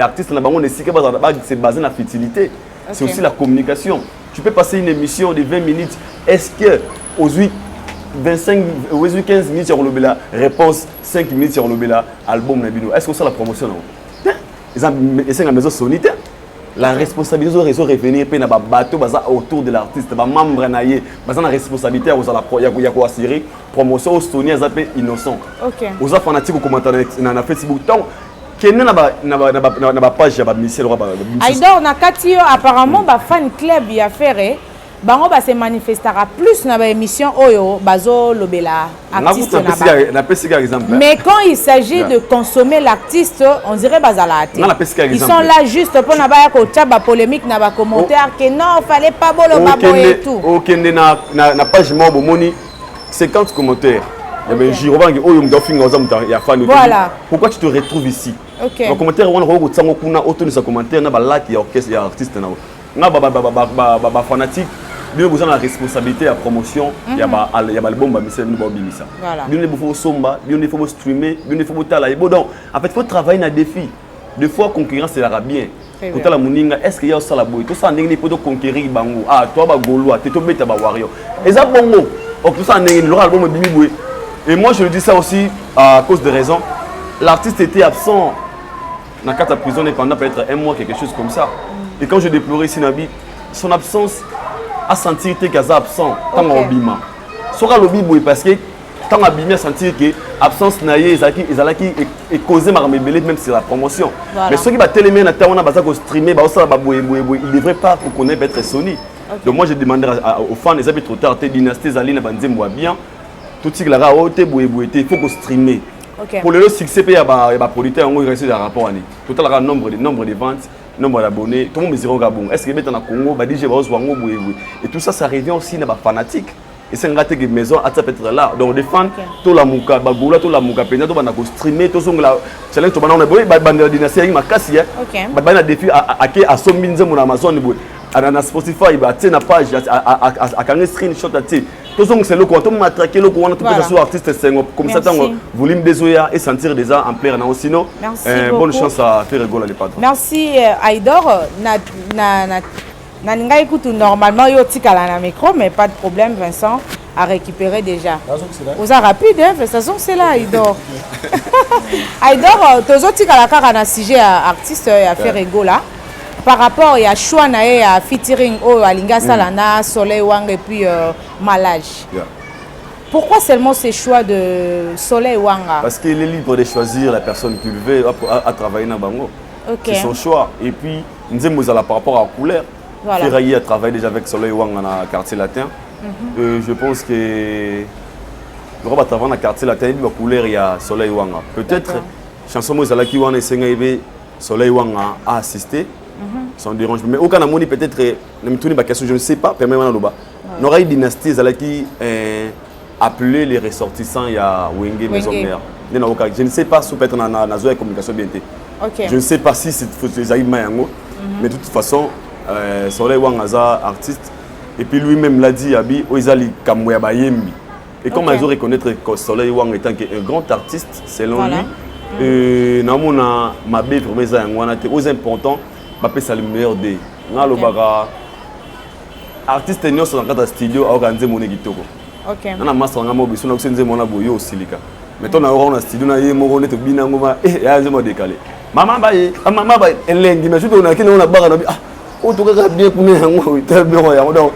artiste na bango nesika ba c'est basé na fertilité. C'est aussi la communication. Tu peux passer une émission de 20 minutes. Est-ce que aux 25 ou 15 minutes sur le réponse 5 minutes sur le album na bino. Est-ce que ça la promotion non? Ils ont maison Sony. La responsabilité de revenir na bateau autour de l'artiste, ba membre naie, la responsabilité à assurer promotion Sony azapé innocent. OK. Aux fanatiques commentaire na Facebook tant que na page ya ba Michel Roba. Aïdor na katio apparemment ba fan club ya faire bango ba se manifestera plus na ba émission oyo bazo lobela artiste na ba. Mais quand il s'agit de consommer l'artiste, on dirait bazala. Ils sont là juste pour na ba ko taba polémique na ba commentaire que non, fallait pas bolo babo et tout. OK na page mobo moni 50 commentaires. Il y a un Girovan qui oyo mdofinga oza ya fan. Voilà. Pourquoi tu te retrouves ici? OK. Le commentaire on ko tsango kuna auto sa commentaire na ba like ya orchestre ya artiste na. Na ba fanatique. Nous avons la responsabilité à la promotion. Il y a l'album de Michel Bimisa. Nous devons somba, nous devons streamer, nous devons talayer. Donc, en fait, il faut travailler dans des défis. Des fois, la concurrence, c'est bien. Pour la moninga, est-ce qu'il y a ça la boue? Tout ça, n'est pas de conquérir Bango. Ah, toi, Gaulois, tu es tombé, tu es Warrior. Et ça, Bongo. Tout ça, n'est pas l'album de Bimiboué. Et moi, je le dis ça aussi à cause de raisons. L'artiste était absent dans la prison pendant peut-être un mois, quelque chose comme ça. Et quand je déplorais Sinabi, son absence à sentir que c'est absent tant obima sera le bibo parce que tant abima sentir que absence naie ezalaki et causer marmebele même si la promotion mais ceux qui va télémer na ta on a baza ko streamer ba ça ba boye il devrait pas connaître être Sony. Donc moi je demanderai aux fans les habits trop tard tes dynasties Zaline Banzembo bien tout ce qui là il faut qu'on streamer. Pour le succès il y a des producteurs qui restent dans rapport année. Total le nombre de ventes, nombre d'abonnés, tout le monde mesure au Gabon. Est-ce que les gens au Congo va dire et tout ça ça revient aussi dans les fanatiques. Et c'est un gâteau de maison à peut être là. Donc des fans tout la muka bagoula tout la muka pena tout va streamer tout son la challenge tout on a boy bande dynastie avec ma cassie. Ba défi à son minze mon Amazon na Spotify ba tena page à quand screenshot à tout son c'est le quoi tout m'attraquer le quoi tout ça soit artiste comme ça tant volume des oya et sentir déjà en plein non sinon bonne chance à faire rigoler les patrons. Merci Aïdor Naninga écoute normalement yo tikala na micro mais pas de problème Vincent à récupérer déjà. Vous a rapide hein de toute façon c'est là Aïdor. Aïdor tozo tikala kaka na sujet artiste à faire rigola par rapport à choix na à featuring au Alinga Salana Soleil Wang et puis Malage. Pourquoi seulement ces choix de Soleil Wanga? Parce qu'il est libre de choisir la personne qu'il veut à travailler dans Bango. C'est son choix et puis nous avons par rapport à la couleur. Ferraille a travaillé déjà avec Soleil Wang dans le quartier latin. Je pense que le roi travailler dans le quartier latin, il y a couleur, il y a Soleil Wang. Peut-être chanson Mozala qui Wang et Soleil Wang a assisté, sans dérange. Mais aucun amoni peut-être, je ne sais pas, permettez-moi de nous aura une dynastie qui appelé les ressortissants, il y a Wenge Maison Mère. Je ne sais pas si peut-être dans la communication bien. Je ne sais pas si c'est Zaïd Mayango, mais de toute façon, Soleil Wang Aza artiste et puis lui-même l'a dit Abi Oizali Kamouya Bayembi et comme ils ont reconnaître que Soleil Wang étant un grand artiste selon lui namona mabe promesa ngwana te aux importants bape ça le meilleur des ngalo baka artiste nyo sur dans studio au kanze moni kitoko na master ngamo biso na kusenze mona boyo osilika meto na ora na studio na ye moko neto bina ngoma ya nzemo décalé mama ba elengi mais surtout on a kina on a baka na oh tout cas bien pour nous tellement donc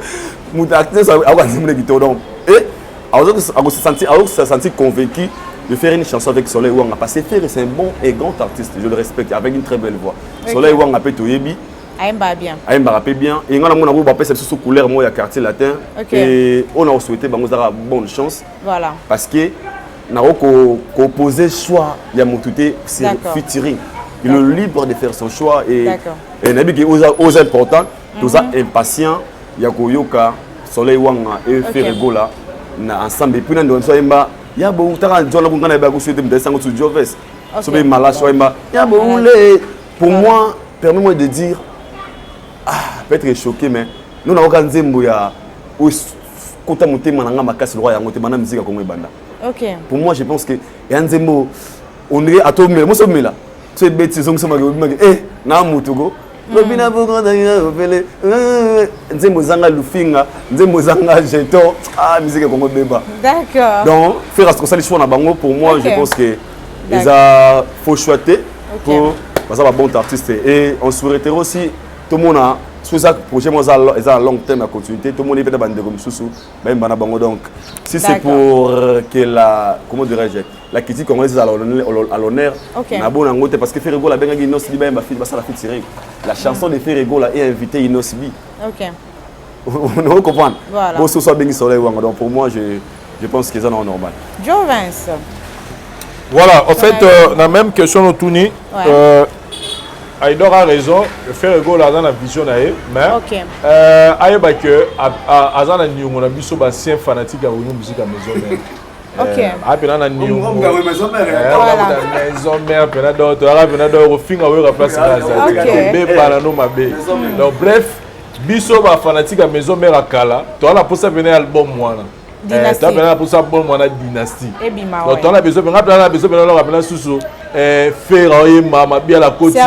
mon acteur ça a aussi mon guitare donc et alors se sentir convaincu de faire une chanson avec Soleil Wang parce que c'est un bon et grand artiste je le respecte avec une très belle voix Soleil Wang a pété yebi aimba bien et on a mon amour ba pèse sous couleur moi ya quartier latin et on a souhaité bango za bonne chance voilà parce que na opposé choix ya motuté c'est featuring il est libre de faire son choix et nabi qui aux important tous impatient ya koyoka Soleil Wang et Ferregola na ensemble et puis na ndo soyemba ya bo utaka njola kungana ba ko souhaiter m'descendre sur Joves sobe Malage soyemba ya bo pour moi permets-moi de dire peut-être choqué mais nous na okanzembo ya kota mutema na ngama kasi roi ya ngote bana musique ko banda pour moi je pense que ya nzembo on est à tomber moi somela c'est bêtise on sama na mutugo lobina boko ndanga opele nzembo zanga lufinga nzembo zanga jeton musique ko beba d'accord donc faire ce que ça les choix na bango pour moi je pense que ils a faut choisir pour parce que bon artiste et on souhaiterait aussi tout le monde a sous ça projet moi ça long terme à continuité tout le monde est peut-être bande comme sous ben bana bango donc si c'est pour que la comment dirais-je la critique congolaise à l'honneur na bon ngote parce que Ferregola benga Inosbi ben ba ça la featuring la chanson de Ferregola est invité Inosbi on comprend bon ce soit bengi Soleil Wang donc pour moi je pense que ça non normal Jovens voilà en fait la même question au Touni Aïdor a raison, Ferregola dans la vision mais Aïba que Azana Nyongo na biso ba sien fanatique à Réunion musique à maison mère. Apena na Nyongo. Maison mère pena d'autres, apena d'autres finga we place na ça. Be bana no mabe. Donc bref, biso ba fanatique à maison mère à Kala, toi la pour ça venir album moi. Dynastie. Tu as pour ça bon moi dynastie. Donc tu as besoin de sous Ferraille mama bien la côté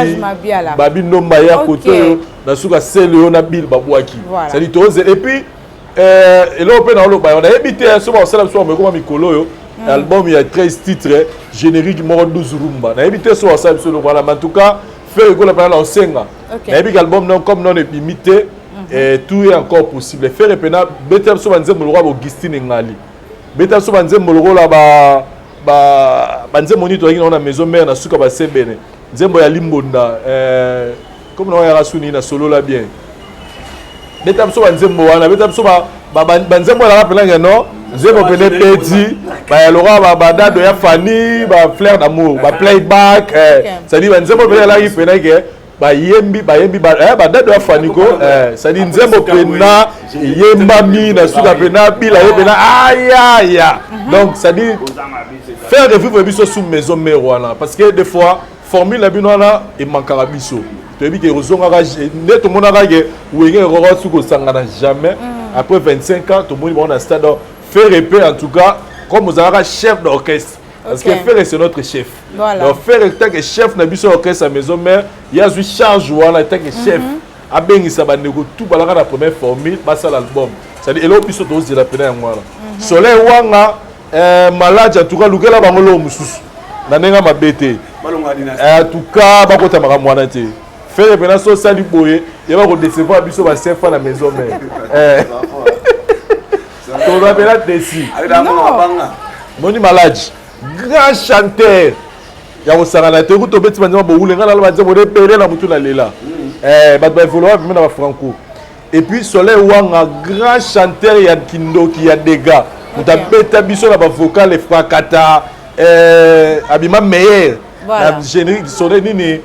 babi nomba ya côté na suka selo na bil babwaki ça dit toze et puis et là on a on a habité sur ça là sur comme mikolo yo album il y a 13 titres générique moro 12 rumba na habité sur ça sur voilà en tout cas faire ko la pendant la senga na habité album non comme non est limité et tout est encore possible faire pena betam so banze mo roi Augustine ngali betam so banze mo la banze monito qui na maison mère na suka ba sebene nzembo ya limbonda comme na ya rasuni na solo la bien betam so banzembo wana betam so banzembo la rappeler non nzembo pene pedi bayalora badado ya Fanny fleur d'amour playback c'est-à-dire nzembo pene la pene ke bayembi badado ya Fanny ko c'est-à-dire nzembo pena yembami na suka pena bila pena aya donc c'est-à-dire faire revivre biso sous maison mère wana parce que des fois formule la binona et manquera biso tu dis que rozonga net mon arage wenge roro suko sangana jamais après 25 ans tout le monde va stade faire répéter en tout cas comme vous avez chef d'orchestre parce que faire c'est notre chef donc faire tant que chef na biso orchestre à maison mère il y a une charge wala tant que chef a bengisa ba nego tout balaka la première formule basa l'album c'est à dire elo biso to zela pena ya ngwala soleil wanga malade en tout cas lukela bangolo mususu na nenga mabete en tout cas bakota makambo wana te faire pena so sali boye et va redecevoir biso ba chef à la maison mère on va appeler Desi. Moni Maladji, grand chanteur. Ya ko sangana te ko to beti banza bo ulenga la banza bo repérer na mutu na lela. Ba vouloir même na franco. Et puis Soleil Wanga, grand chanteur ya Kindoki ya Dega. Muta beta biso na ba vocal et fracata abima meilleur. La générique sonné nini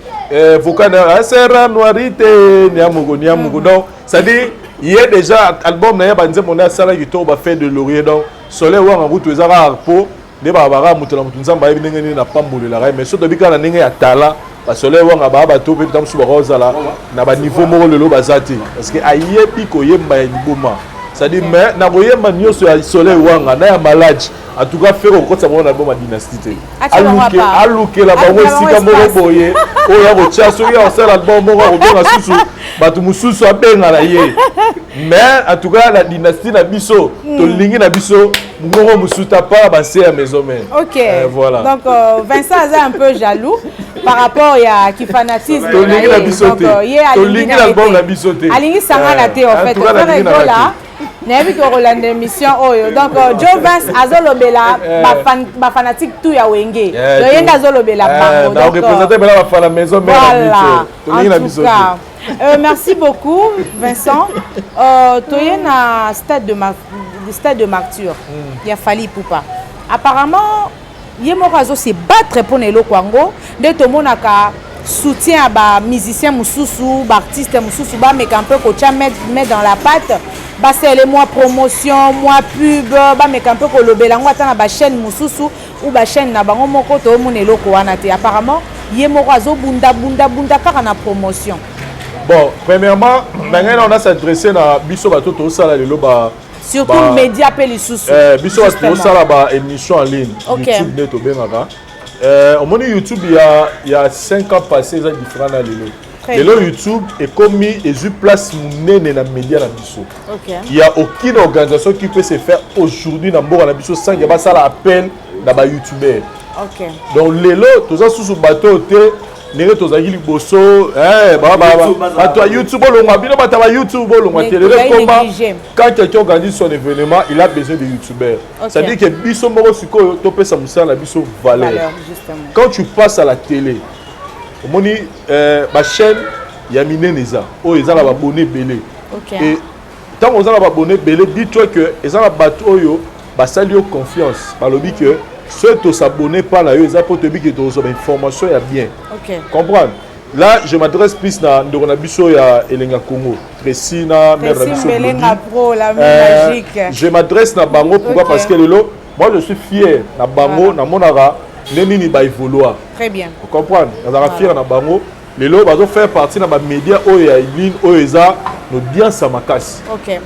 vocal na sera noirité niamugo donc ça dit il y a déjà album na banze mona sala kito ba fait de laurier donc Soleil Wanga route ezara harpo ne ba bara mutala mutunzamba yebi ndenge na pambole la mais so to bika na ndenge ya tala ba Soleil Wanga ba ba to pe tamsu ba rozala na ba niveau moko lelo bazati parce que ayebi ko yemba ya liboma ça dit mais na ko yemba nyoso ya Soleil Wanga na ya Maladji en tout cas faire ko sa mona album a dynastie aluke la ba wesika moko boye o ya ko chaso ya sala album moko ko benga susu batu mususu abenga la ye mais en tout cas la dynastie na biso to lingi na biso ngoro musuta pa ba se à maison mère. OK. Voilà. Donc Vincent est un peu jaloux par rapport à qui fanatisme to lingi na biso te to lingi l'album na biso te alingi sanga na te en fait là Nevi ko Rolande émission oyo donc Joe Vince azolobela ba fanatique tout ya wenge do yenda azolobela bango donc représenter bela ba la maison mère voilà. to lingi na biso te. Merci beaucoup Vincent. Toye na stade de martyr. Il a fallu Poupa. Apparemment, Yemoko azo se battre pour Nelo Kwango. De tout le monde a soutien à ba musicien mususu, ba artiste mususu, ba mais un peu coach mettre dans la patte. Ba c'est les mois promotion, mois pub, ba mais un peu ko lobela ngwa ta na ba chaîne mususu ou ba chaîne na bango moko to mo Nelo ko wana te. Apparemment, Yemoko azo bunda kaka na promotion. Bon, premièrement, on a s'adressé à biso bato to sala lelo ba surtout média pe les sous biso bato sala ba émission en ligne YouTube neto bengaka au moins YouTube il y a 5 ans passés ça différent na lelo lelo YouTube est commis et eu place munene na média na biso. Il y a aucune organisation qui peut se faire aujourd'hui na mboka na biso sans que ba sala appel na ba YouTuber. Donc lelo to za sous bato te nere tozaki liboso YouTube YouTube quand quelqu'un organise son événement il a besoin de youtubeurs ça veut dire que biso moko sikoyo to pesa musala biso valeur quand tu passes à la télé omoni ba chaîne ya minene eza o eza na ba abonné belé et tant on a ba abonné belé dis-toi que eza na bato oyo ba sali yo confiance ba lobi que ceux qui s'abonnent pas là, ils ont te dire que tu as information bien. Comprendre. Là, je m'adresse plus à Ndonabiso et à Elenga Congo. Tracy na Pro, la magique. Je m'adresse à Bango pourquoi parce que lelo, moi je suis fier na Bango na monara neni ba évoluer. Très bien. Vous comprenez? On a fier na Bango. Lelo bazo faire partie na ba média oya ligne oeza l'audience à Makasi.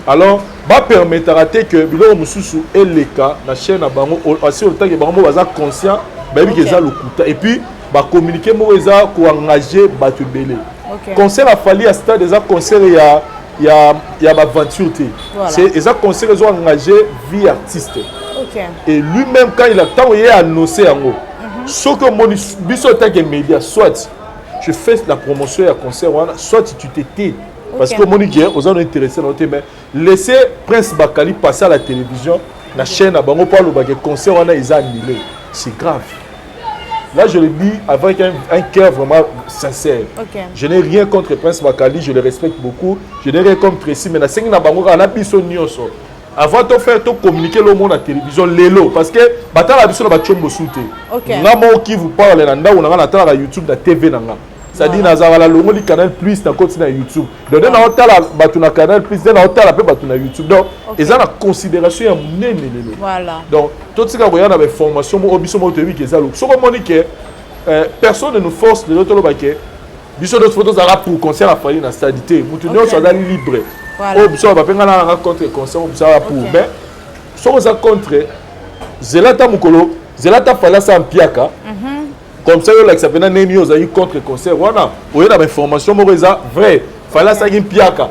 Alors, va permettre que Bilo Mususu et les cas, la chaîne à Bango, aussi au temps que Bango va être conscient, et puis va communiquer pour engager Batu Belé. Concert a fallu à stade des concert il y a ma aventure. C'est des concerts qui ont engagé vie artiste. Et lui-même quand il a tant annoncé en haut, ce que mon biso tant que média soit je fais la promotion à concert soit tu t'étais parce que mon idée aux gens intéressés dans mais laisser Prince Bakali passer à la télévision la chaîne à Bango pour le concert on a ils annulé c'est grave là je le dis avec un cœur vraiment sincère je n'ai rien contre Prince Bakali je le respecte beaucoup je n'ai rien contre Tracy mais la scène à Bango on a biso nyonso avant de faire tout communiquer le monde à la télévision lelo parce que batala biso na bachombo soute ngamo qui vous parle na nda on a na YouTube na TV nanga ça dit na za la longoli canal plus na continue na YouTube donc na hotala batu na canal plus na hotala pe batu na YouTube donc ils ont la considération ya munene lelo voilà donc tout ce que na formation mo biso mo tebi ke za lo so ko monique personne ne nous force de l'autre baké biso d'autres photos à pour concert à Fali na stadité mutu nyo so za libre. Oh, biso ba penga na contre concert biso pour mais so za contre zelata mukolo zelata fala sa mpiaka comme ça yo like ça pena neni yo za contre concert wana oyo na information mo reza vrai fala sa mpiaka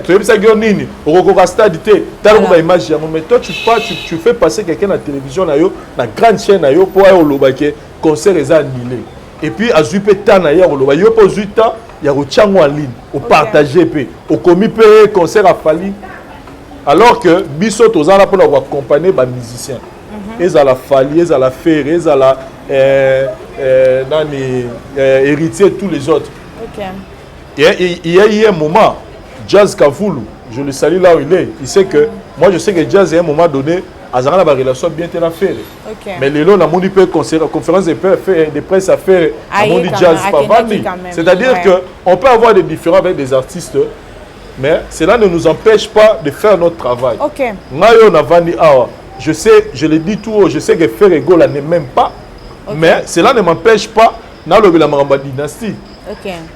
tu sais ça nini okoko stadité talo ba image ya mais toi tu fais passer quelqu'un na télévision na yo na grande chaîne na yo pour ayo lobake concert eza annulé et puis azupe tana ya loba yo po zuita ya rochango en ligne au partager pe au commis pe concert à Fali alors que biso tozana pour accompagner ba musiciens à la Fali à la Ferré à la nani héritier tous les autres il y a eu un moment Jazz Kavoulou je le salue là où il sait que moi je sais que Jazz à un moment donné azara na ba relation bien te la faire mais les na moni pe conférence de presse à faire à moni jazz pas c'est-à-dire que on peut avoir des différends avec des artistes mais cela ne nous empêche pas de faire notre travail ngayo na vandi awa je sais je le dis tout haut je sais que faire égale ne même pas mais cela ne m'empêche pas na lobela maramba dynastie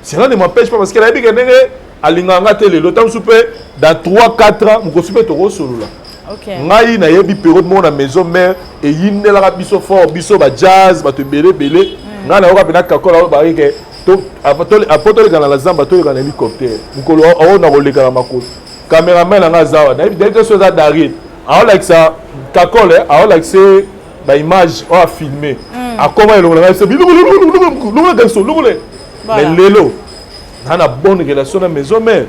cela ne m'empêche pas parce que la bi kenenge alinganga te le temps soupe dans 3-4 ans mo soupe to solo là ngai na yebi période mo na maison mère et yindela biso fort biso ba jazz ba te belé nga na oka pena kakola ba ke to apotole kana la zamba to kana hélicoptère mukolo o na koleka na makolo cameraman nga zawa na dès que ça d'arrêt a like ça kakola a like c'est ba image o a filmer a comment il on c'est mais lelo na na bonne relation na maison mère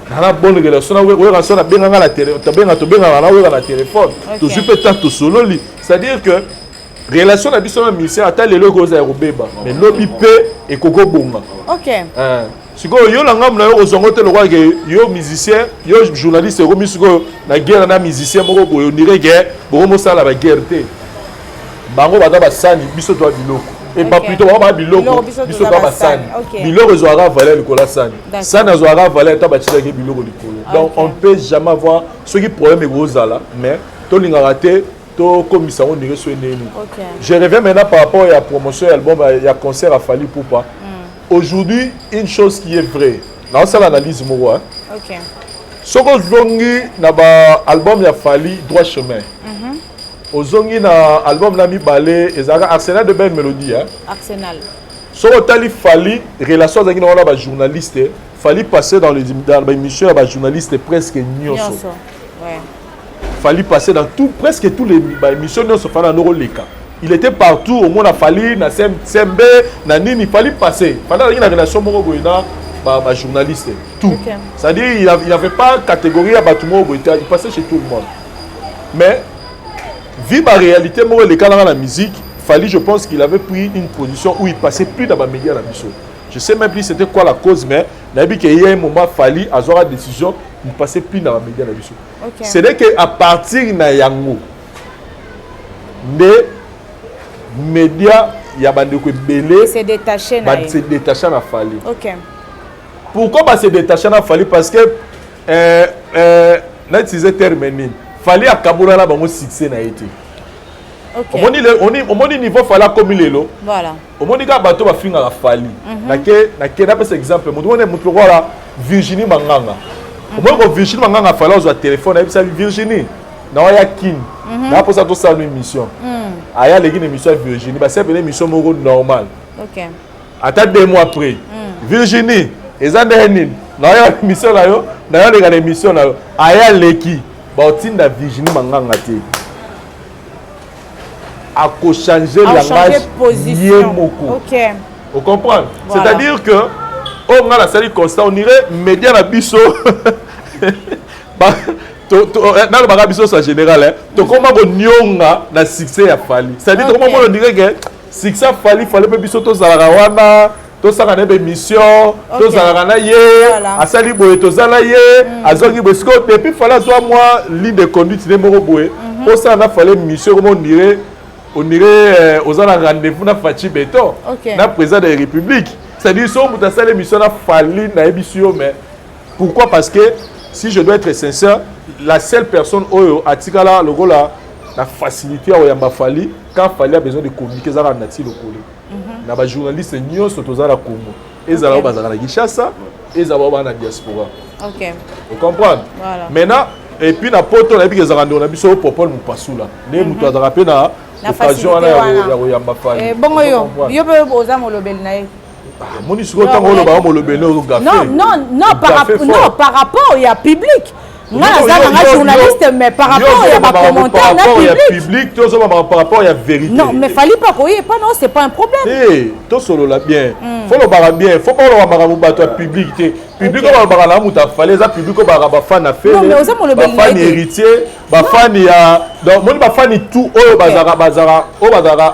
na bonne relation na we relation na benga la télé to benga na we na téléphone to super tant solo li c'est-à-dire que relation na biso na musicien ata lelo ko za robeba mais lobi pe e koko bonga siko yo la ngam na yo ozongo te lo kwa ke yo musicien yo journaliste ko misiko na guerre na musicien moko boyo ndire guerre bo mo sala ba guerre te bango bata ba sani biso to biloko et pas plutôt on va biloko biso to ba sani biloko zoara valeur likola sani sana zoara valeur ta ba tshila ke biloko likolo donc on peut jamais avoir ce qui problème est gozala mais to linga raté to komisa on ndire so neni je reviens maintenant par rapport à la promotion album il y a concert à Fali Poupa aujourd'hui une chose qui est vraie dans cette analyse moi soko zongi na ba album ya Fali droit chemin ozongi na album na mibale ezaka Arsenal de belle mélodie Arsenal soko tali Fali relation zangi na ba journaliste Fali passer dans les émissions ba journaliste presque nyonso Fali passer dans presque tous les émissions nyonso fana no leka il était partout au monde a Fali na sembe na nini Fali passer pendant la relation moko goina ba journaliste tout c'est-à-dire il n'avait pas catégorie à batumo il passait chez tout le monde mais vu ma réalité moi les cas dans la musique Fali je pense qu'il avait pris une position où il passait plus dans les médias la mission je sais même plus c'était quoi la cause mais nabi qu'il y a un moment Fali à avoir une décision il passait plus dans les médias la mission c'est dès que à partir na yango les médias il y a bande ko belé c'est détaché na Fali pourquoi se détacher na Fali parce que na disait terminé Fali à Kaboula là bango succès na été on moni niveau Fali comme lelo voilà on moni ka bato ba finga la Fali na ke na pas exemple mo donne mutu voilà Virginie Manganga on moni ko Virginie Manganga Fali au téléphone et ça Virginie na ya kin na pour ça tout ça une émission aya les une émission Virginie bah c'est une émission moko normal attends 2 mois après Virginie ezandenin na ya émission là yo na ya les émission là aya leki Baotinda Virginie Manganga te a ko changer langage position. Vous comprenez voilà. C'est-à-dire que on a la série constat on irait média na biso dans le bagabiso ça général to comment ko nyonga na succès ya Fali c'est-à-dire comment on dirait que succès Fali fallait pe biso to zala wana tosala na émission tozala na ye asali boye tozala ye azongi boye siko depuis fala zwa moi ligne de conduite ne moko boye osala na fale mission comme on dirait aux rendez-vous na Fachi Beto na président de la République c'est-à-dire si on a sali mission na fali na ebisio mais pourquoi parce que si je dois être sincère la seule personne oyo atikala lokola la facilité au yamba fali quand fali a besoin de communiquer ça na ti lokole na ba journaliste nyonso tozala Congo ezala ba bazala na Kinshasa ezala ba na diaspora. OK. Vous comprenez? Voilà. Maintenant et puis na poto na bi ezala ndona biso popol mupasula. Ne muto azala pe na occasion na ya yamba fali. Bongo yo pe boza molobeli na ye. Moni siko tango lo ba molobeli o gafe. Non, par rapport il y a public. Non, journaliste, mais par rapport à ma commentaire, public, par rapport à la vérité. Non, mais fallait pas qu'on y ait pas, non, c'est pas un problème. Eh, tout solo là bien. Faut le barrer bien. Faut pas le barrer battre public. Public on va barrer là, mouta fallait ça public on barrer ba fan affaire. Non, mais on mon le fan héritier, ba fan ya. Donc mon ba fan tout oh bazara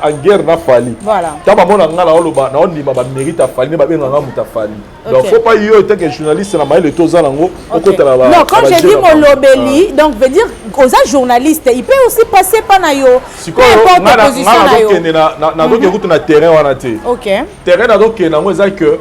en guerre na fali. Voilà. Ta ba mon ngala o ba na on ni ba mérite fali ne ba ben ngala mouta fali. Donc faut pas y être que journaliste na maille le toza lango au côté là. Non, quand j'ai dit mon lobeli, donc veut dire aux journalistes, il peut aussi passer par na yo. Peu importe la position na yo. Na donc écoute na terrain wana te. OK. Terrain na donc na ngo za que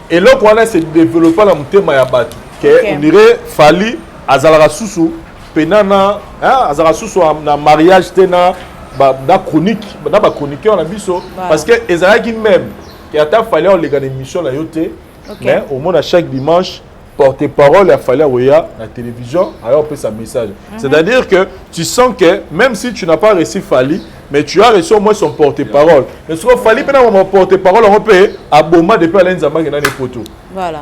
et là qu'on a se développer la mutema ya batu. Que on dirait fali azala susu penana hein azala susu na mariage tena ba chronique na ba chroniqueur na biso parce que ezalaki même et ata fali on les gagner émission la yoté mais au moins à chaque dimanche porte-parole il a fallu à la télévision alors on peut sa message c'est-à-dire que tu sens que même si tu n'as pas reçu Fali mais tu as reçu au moins son porte-parole mais ce qu'on Fali pendant mon porte-parole on peut aboma depuis Alain Zamba qui n'a des photos voilà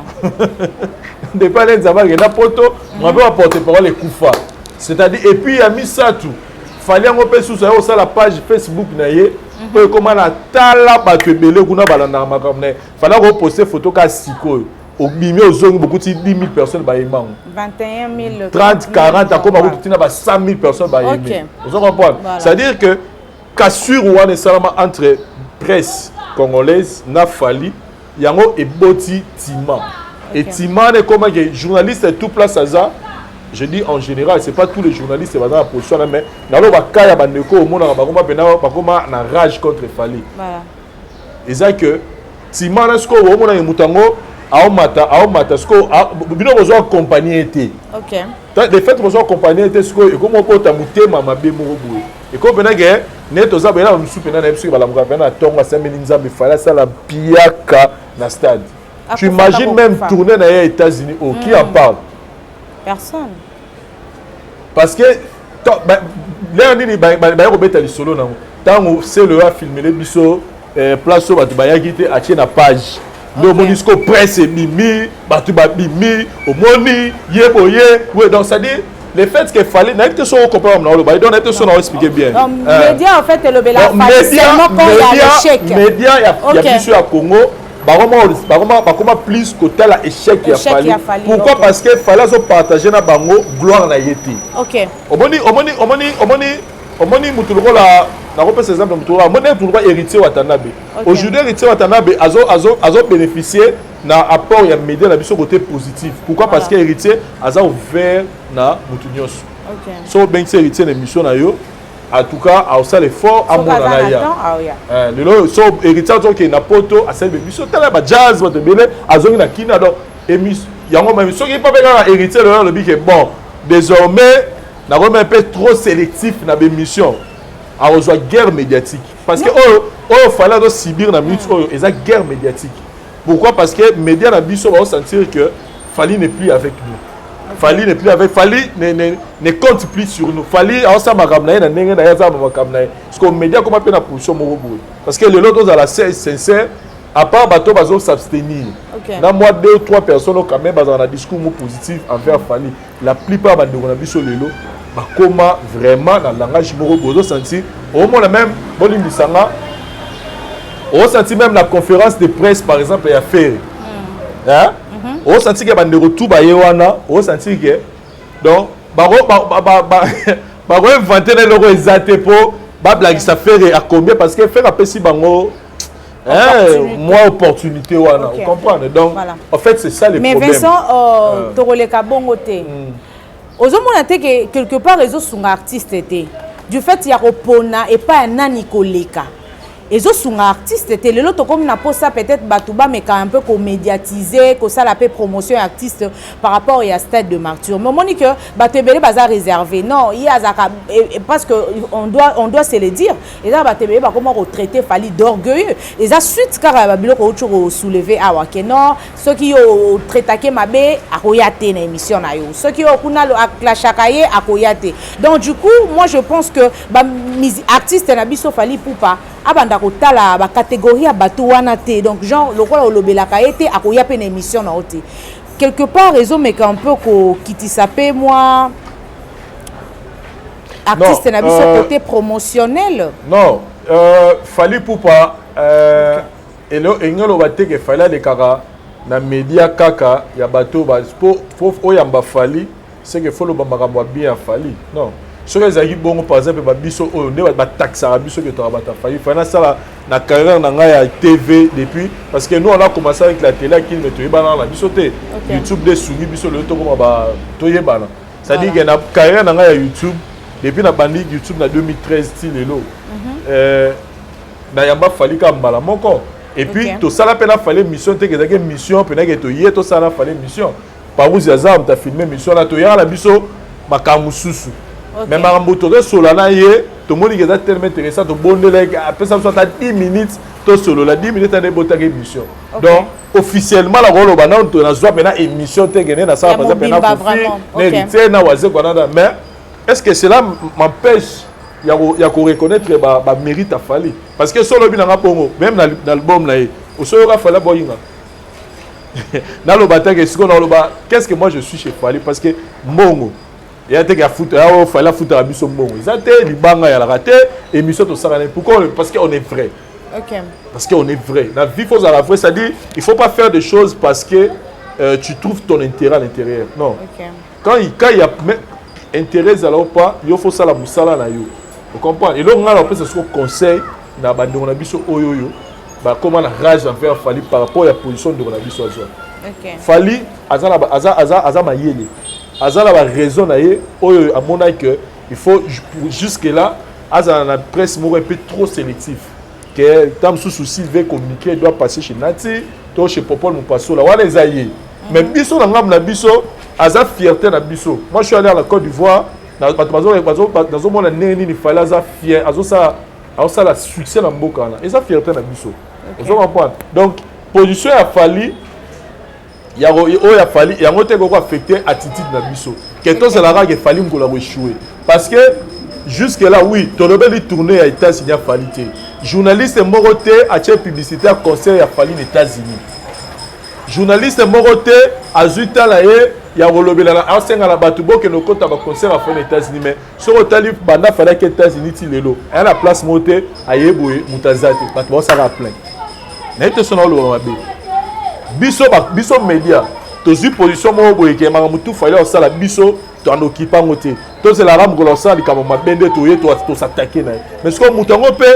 depuis Alain Zamba qui n'a poto on peut porte-parole et Koufa c'est-à-dire et puis il a mis ça tout Fali on peut sous ça la page Facebook naie comment la tala battu belé kuna balanda makamne fallait reposter photo ka siko au bimé aux zones beaucoup de 10 000 personnes ba imam 21 000 30 40 encore beaucoup tina ba 100 000 personnes ba imam vous comprenez c'est à dire que cassure ou nécessairement entre presse congolaise na Fali yango et boti tima et tima ne comme que journaliste tout place à ça. Je dis en général, c'est pas tous les journalistes qui sont dans la position, mais dans le cas il y a des gens qui na rage contre Fali. Voilà. Et ça que si manasko au monde est mutango aomata sko bino besoin compagnie été. OK. De fait besoin compagnie été sko et comme on peut tamutema mabe morobo. Et comme benage neto za bena msupe na msupe bala muka bena tonga semeninza me fala ça la piaka na stade. Tu imagines même tourner dans les États-Unis qui en parle? Personne. Parce que là on dit ba robeta li solo na tango c'est le a filmer les biso place au batu ba yagite atie na page le monisco presse mimi batu ba mimi au moni yeboye ouais donc ça dit le fait que fallait n'a été sur comprendre na le ba donc était sur na expliquer bien média en fait le bela fallait seulement quand il y a l'échec média il y a biso à Congo comment plus que la échec qui a fallu. Pourquoi? Parce que fallait partager na bango gloire na yeti. OK. Omoni mutuluko la na repère ces exemples mutuluko omoni mutuluko héritier Watanabe. Aujourd'hui héritier Watanabe azo bénéficier na apport ya média na biso côté positif. Pourquoi? Parce que héritier aza ouvert na mutunyos. OK. So ben héritier na mission na yo. En tout cas, à ça l'effort à mon anaïa. Le lot so héritier donc na poto à celle mission tala ba jazz ba de belé azongi na kina donc émission yango même so qui pas bien héritier le bic est bon. Désormais, na remet un peu trop sélectif na émission. À rejoindre guerre médiatique parce que fallait do subir na minute et guerre médiatique. Pourquoi? Parce que médias na biso va sentir que Fali n'est plus avec nous. Fali n'est plus avec Fali ne compte plus sur nous. Fali a ça makamnaï na ndenge na yaza makamnaï. Parce que média comment peut na position morobo. Parce que le lot à la sincère à part bateau bazo s'abstenir. Dans moi 2 ou 3 personnes quand même dans un discours positif envers Fali. La plupart ba ndeko na biso lelo ba koma vraiment dans langage morobo zo sentir au moins même bolimbisanga. On sentit même la conférence de presse par exemple il y a fait. Hein? On sentit que bande retour ba yewana, on sentit que donc ba inventer les logos exacts pour ba blague ça faire à combien parce que faire après si bango moi opportunité wana, vous comprenez. Donc en fait c'est ça le problème. Mais Vincent Toroleka bongote. Ozomona te que quelque part les autres sont artistes étaient du fait il y a repona et pas un anikoleka. Les autres sont artistes étaient les autres comme na posa peut-être batouba mais quand un peu qu'on médiatiser que ça la paix promotion artiste par rapport à stade de martyr. Mais on dit que batebele bazar réservé. Non, il y a parce que on doit se le dire. Et là batebele ba comment retraiter fali d'orgueilleux. Et ça suite car babilo ko toujours soulever awa que non, ceux qui ont traité mabe akoyate na émission na yo. Ceux qui ont kuna lo clashakaye akoyate. Donc du coup, moi je pense que ba artiste na biso fali poupa abanda kotala ba catégorie ya bato wana te. Donc genre lokola olobelaka été akoya pe na émission na ote. Quelque part réseau mais un peu ko kitisape moi artiste na biso côté promotionnel. Non, fali poupa elo engelo baté que fala de kaka na média kaka ya bato ba faut oyamba fali c'est que faut lo bambaka bien fali. Non. Ce que j'ai bon par exemple biso on ne va taxer biso que tu as failli faire ça na carrière na ya TV depuis parce que nous on a commencé avec la télé qui me toyeba na biso te YouTube de soumis biso le to comme ba toyeba na ça dit que na carrière na ya YouTube depuis na bandi YouTube na 2013 ti lelo na yamba fali ka mbala moko et puis to sala pe na fallait mission te que mission pe na que to yé to sala fallait mission par où Zazam t'a filmé mission na to ya la biso makamususu. Mais Marambo Toré Solana yé, tout le monde est tellement intéressant, tout le monde est après ça soit à 10 minutes, tout solo la 10 minutes à des bottes émission. Donc officiellement la rôle au banan on a soit maintenant émission te gagner na ça par exemple na waze quoi mais est-ce que cela m'empêche ya ko reconnaître ba mérite à Fali parce que solo bina ngapongo même dans l'album là au solo ka Fali boyinga na lo batake siko na lo ba qu'est-ce que moi je suis chez Fali parce que mongo il y a des gars foot il fallait foutre à biso mongo ils étaient libanga ya la raté émission to ça pourquoi parce qu'on est vrai. Parce qu'on est vrai. La vie, faut la vraie, c'est-à-dire il faut pas faire des choses parce que tu trouves ton intérêt à l'intérieur. Non. Quand il y a intérêt alors pas, il faut ça la moussala na yo. Vous comprenez? Et là on a après ce conseil na bandon na biso oyoyo, bah comment la rage envers Fali par rapport à la position de la biso azo. Fali azala mayele. Azala ba raison na ye oyo à mon avis que il faut jusque là azala na presse mo un peu trop sélectif. Que tam sous souci veut communiquer doit passer chez Nati, toi chez Popol Mupasso là wala ezaye. Mais biso na ngam na biso aza fierté na biso. Moi je suis allé à la Côte d'Ivoire dans un monde neni ni fallait aza fier azo ça la succès na mboka na. Eza fierté na biso. Vous comprenez? Donc position a Fali ya Fali ya ngote ko affecter attitude na biso. Que to c'est la rage Fali ngola échouer parce que jusque là oui, Tolobeli tourné à États-Unis à Fali. Journaliste Moroté a fait publicité à concert à Fali aux États-Unis. Journaliste Moroté a Zuita là il y a Rolobela à Senga la Batubo que nos comptes à concert à Fali aux États-Unis mais sur le talib banda fallait que États-Unis tilelo. À la place Moroté à Yeboé Mutazate Batubo ça va plein. N'était son nom le Biso média. Tozu position Moroboé qui est Maramutu fallait ça la Biso tu en occupes en côté. Toi c'est la rame golosa li kama mabende to yeto to s'attaquer na. Mais ce que mutango pe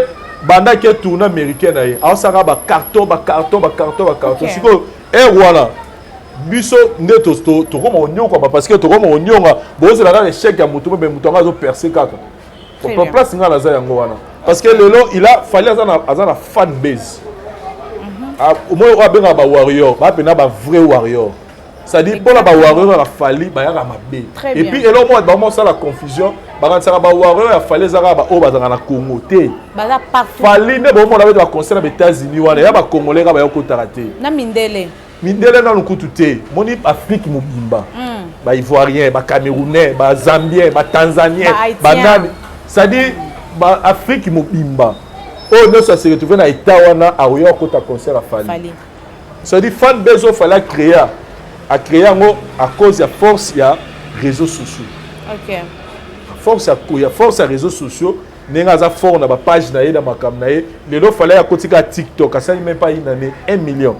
banda ke tourna américain na ye. Alors ça ba carton. Siko voilà. Biso ndeto to comme onyo quoi parce que to comme onyo nga bo c'est la échec ya mutu mais mutango zo percer kaka. Pour place nga la za yango wana. Parce que lelo il a fallu azana fan base. Au moins on benga ba warrior, ba pena ba vrai warrior. Ça dit pour la warrior a fallu ba ya mabe. Et puis alors moi ba ça la confusion, ba ça ba warrior a fallu za ba o ba za na Congo té. Ba za partout. Fallu ne bon on avait ba concert aux États-Unis wana ya ba congolais ba ya ko taraté. Na Mindele. Mindele na lukutu té. Moni Afrique mobimba. Ba ivoirien, ba camerounais, ba zambien, ba tanzanien, ba nani. Ça dit ba Afrique mobimba. Oh non ça se retrouver na Itawana a oyo ko ta concert à Fali. Ça dit fan bezo fallait créer à créer à cause de la force ya réseaux sociaux. OK. Force à réseaux sociaux, nenga za fort na ba page na ye na makam na ye, lelo fallait à kotika TikTok, ça même pas une année 1 million.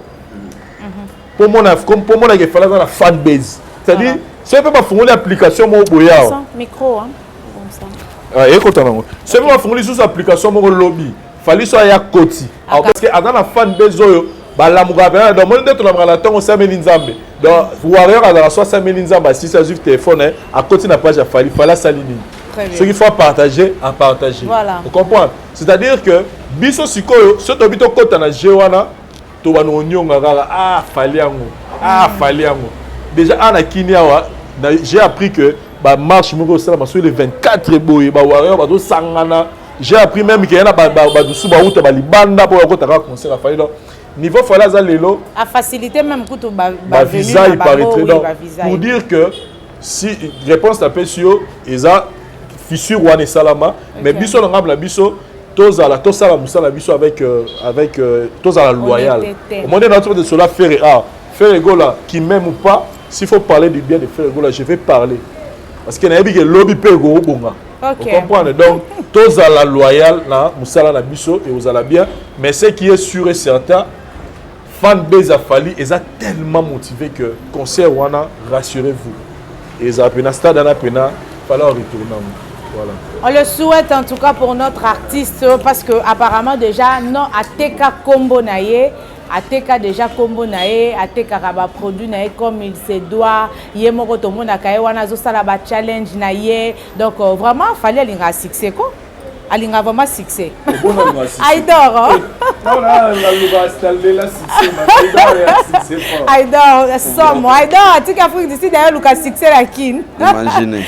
Pour mon que fallait dans la fan base. C'est-à-dire c'est pas foncer l'application mo boya. Micro hein comme ça. Ah écoute non. C'est pas foncer sous application mo lobby. fali so ya koti parce que azana fan bezoyo balamuka pena donc mon ndeto na mala tongo sameli nzambe donc warrior azala so sameli nzambe si ça sur téléphone à côté na page ya fali fala salini ce qu'il faut partager à partager vous comprenez c'est-à-dire que biso sikoyo so to bito kota na jewana to bano nyonga kaka fali yango déjà ana kiniawa j'ai appris que ba marche moko sala sur les 24 boye ba warrior ba to sangana j'ai appris même qu'il y a ba dusu ba uta ba libanda pour ko taka concert a fali donc niveau fala za lelo a facilité même kuto ba visa il paraîtrait donc pour dire que si réponse tapé sur eza fissure wana salama mais biso na ngabla biso tozala tosala musala biso avec tozala loyal au moment de cela faire égola qui m'aime ou pas s'il faut parler du bien de faire égola je vais parler parce que na yebi ke lobby pe go bonga vous comprenez donc tozala loyal na musala na biso et osala bien mais ce qui est sûr et certain fan beza fali eza tellement motivé que concert wana rassurez-vous et za pena stade na pena fallait retourner. Voilà. On le souhaite en tout cas pour notre artiste parce que apparemment déjà non ateka combo naie ateka déjà combo naie ateka kaba produit naie comme il se doit yemoko to mona kae wana zo sala ba challenge naie donc vraiment fallait alinga succès quoi alinga vraiment succès Aïdor Aïdor somme Aïdor tu as fait ici d'ailleurs Lucas succès la kin imaginez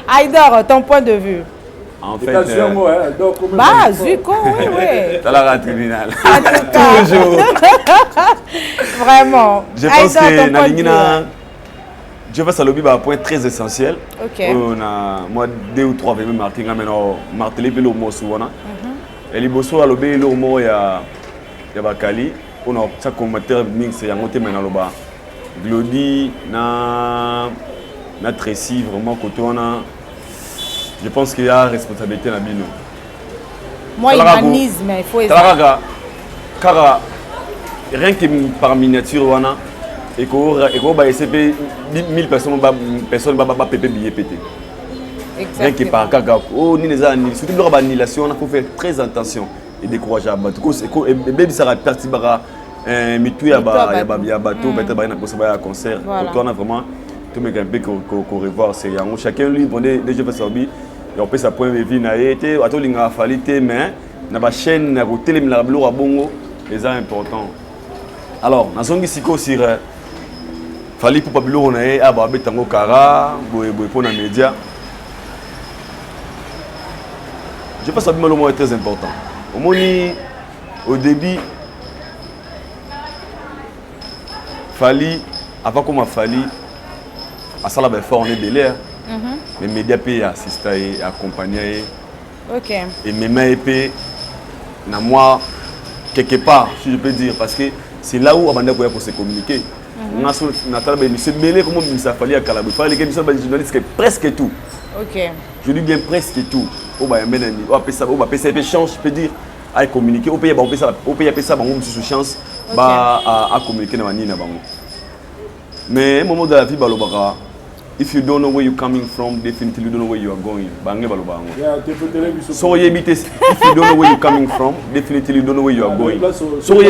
Aïdor ton point de vue en fait bah Zuko oui dans la tribunal toujours vraiment je pense que Nalingina je vais saluer un point très essentiel. On a moi 2 ou 3 même marqué maintenant martelé le mot souvent. Et les bosso a lobé le mot ya bakali on a ça commentaire mix ya monté maintenant le bas. Glody na Tracy vraiment côté on a je pense qu'il y a responsabilité na bino. Moi humanisme il faut essayer. Car rien que par miniature wana et qu'on va essayer 1000 personnes va payer billet pété. Rien que par cas oh ni les années surtout leur annulation on a faut faire très attention et décourager à battre et même ça va partir bara mitou ya bateau peut-être na kosa concert donc on a vraiment tout me gagner qu'on revoir c'est chacun lui demander déjà fait ça bi et on peut sa point de vue na été atolinga falité mais na ba chaîne na télé la blora bongo les important alors nazongi siko sur fali pour pabilo on est à betango kara boy pour na média je pense que le mot est très important au moni au début fali avant comme fali à ça la belle fort on est belé les médias payent assister et accompagner et même épée na moi quelque part si je peux dire parce que c'est là où Abanda pour se communiquer. C'est mêlé comme ça fallait à Calabou. Il fallait que les journalistes presque tout. Je dis bien presque tout. On va appeler chance, je peux dire, à communiquer. On peut appeler ça sous chance à communiquer dans la ligne. Mais au moment de la vie, if you don't know where you're coming from, definitely you don't know where you are going. So if you don't know where you're coming from, definitely you don't know where you are going. So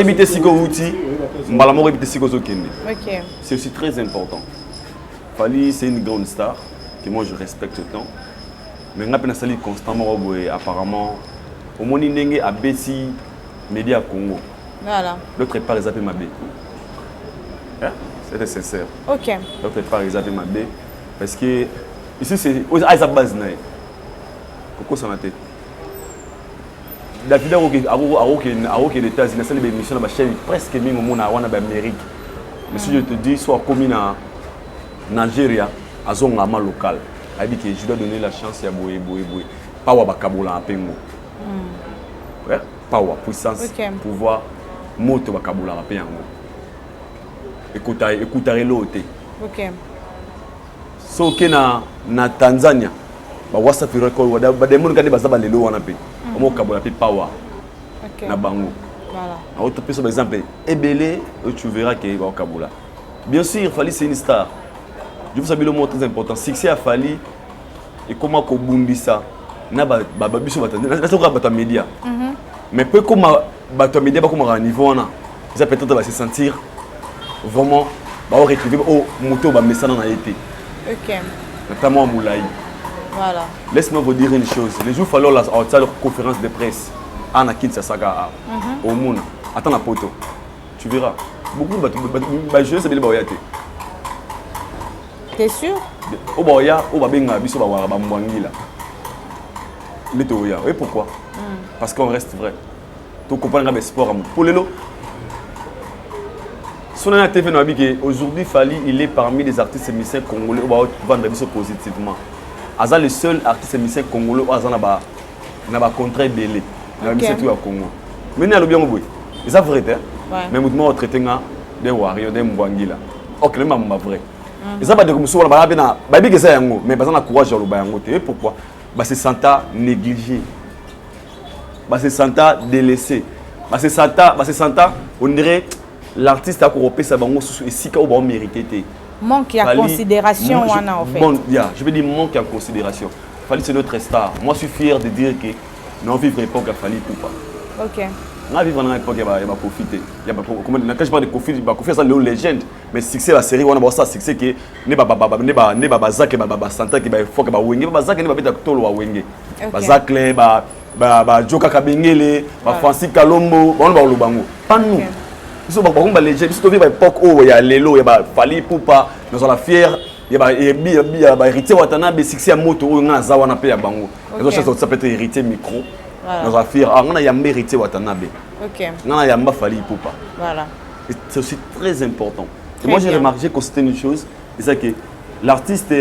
c'est aussi très important. Fali, c'est une grande star que moi je respecte tant. Mais on a sali constamment apparemment au monde n'engé à Bessi Média Congo. Voilà. L'autre part ils appellent Mabé. C'était sincère. L'autre part ils appellent Mabé. Parce que ici c'est à sa base naï. Pourquoi ça m'a été? David a l'État, il a fait des émissions dans la chaîne presque même au monde en Amérique. Mais si je te dis soit commune en Nigeria, à zone local, il dit que je dois donner la chance à Boé. Pas wa bakabola en pengo. Pas wa puissance, pouvoir, moto bakabola en pengo. Écoutez l'autre. So que na Tanzania ba WhatsApp record ba demon kande ba lelo wana pe omo kabola pe power na bango voilà autre personne par exemple ebele tu verras que ba kabola bien sûr Fally c'est une star je vous savez le mot très important succès à Fally et comment ko bundisa na ba biso batandi na soka bata media Mais peu comme bato média comme à niveau là, ils peut-être va se sentir vraiment va retrouver au moto va message dans été. OK. Notamment à Moulaï. Voilà. Laisse-moi vous dire une chose. Les jours falloir la conférence de presse à Nakinsa Saga au monde. Attends la poto. Tu verras. Beaucoup de jeunes c'est bien baoyate. T'es sûr? Au baoya, au babenga biso ba mbwangi là. Mais toya. Et pourquoi? Parce qu'on reste vrai. Tu comprends le sport pour le lot. Son TV nous a dit qu'aujourd'hui Fally il est parmi les artistes musiciens congolais qui vont vendre positivement. Aza le seul artiste musicien congolais qui a un contrat belé. La musique tout au Congo. Mais nous allons bien voir. C'est ça vrai mais nous devons traiter des warriors des mbwangi là. OK, le même vrai. Et ça pas de comme ça ba bina ba bi que ça yango mais bazana courage au bayango te. Pourquoi? Bah c'est santa négligé. Bah c'est santa délaissé. Bah c'est santa on dirait l'artiste a corrompé sa bango et si ka ba mérité. Manque de considération en fait. Bon, je veux dire manque de considération. Fally c'est notre star. Moi je suis fier de dire que nous vivons époque à Fally Poupa. OK. On vivre dans l'époque il va profiter. Il y a comment quand je parle de profit, bah profiter ça les légendes mais succès la série on a ça succès que ne ba Zak ba Santa qui ba faut que ba Wenge ba Zak ne ba beta tolo wa Wenge. Ba Zak le ba Joka Kabengele, ba Francis Kalombo, on ba Lubango. Pas nous. Ils sont ba légendes, ils sont vivre époque où il y a Lelo, il y a Fally Poupa, nous sommes fiers. Il y a héritier Watanabe succès à moto où on a zawana pe ya bango. Les autres ça peut être héritier micro. Nous sommes fiers. On a héritier Watanabe. OK. On a yamba Fally Poupa. Voilà. C'est aussi très important. Et moi j'ai remarqué, j'ai constaté une chose, c'est que l'artiste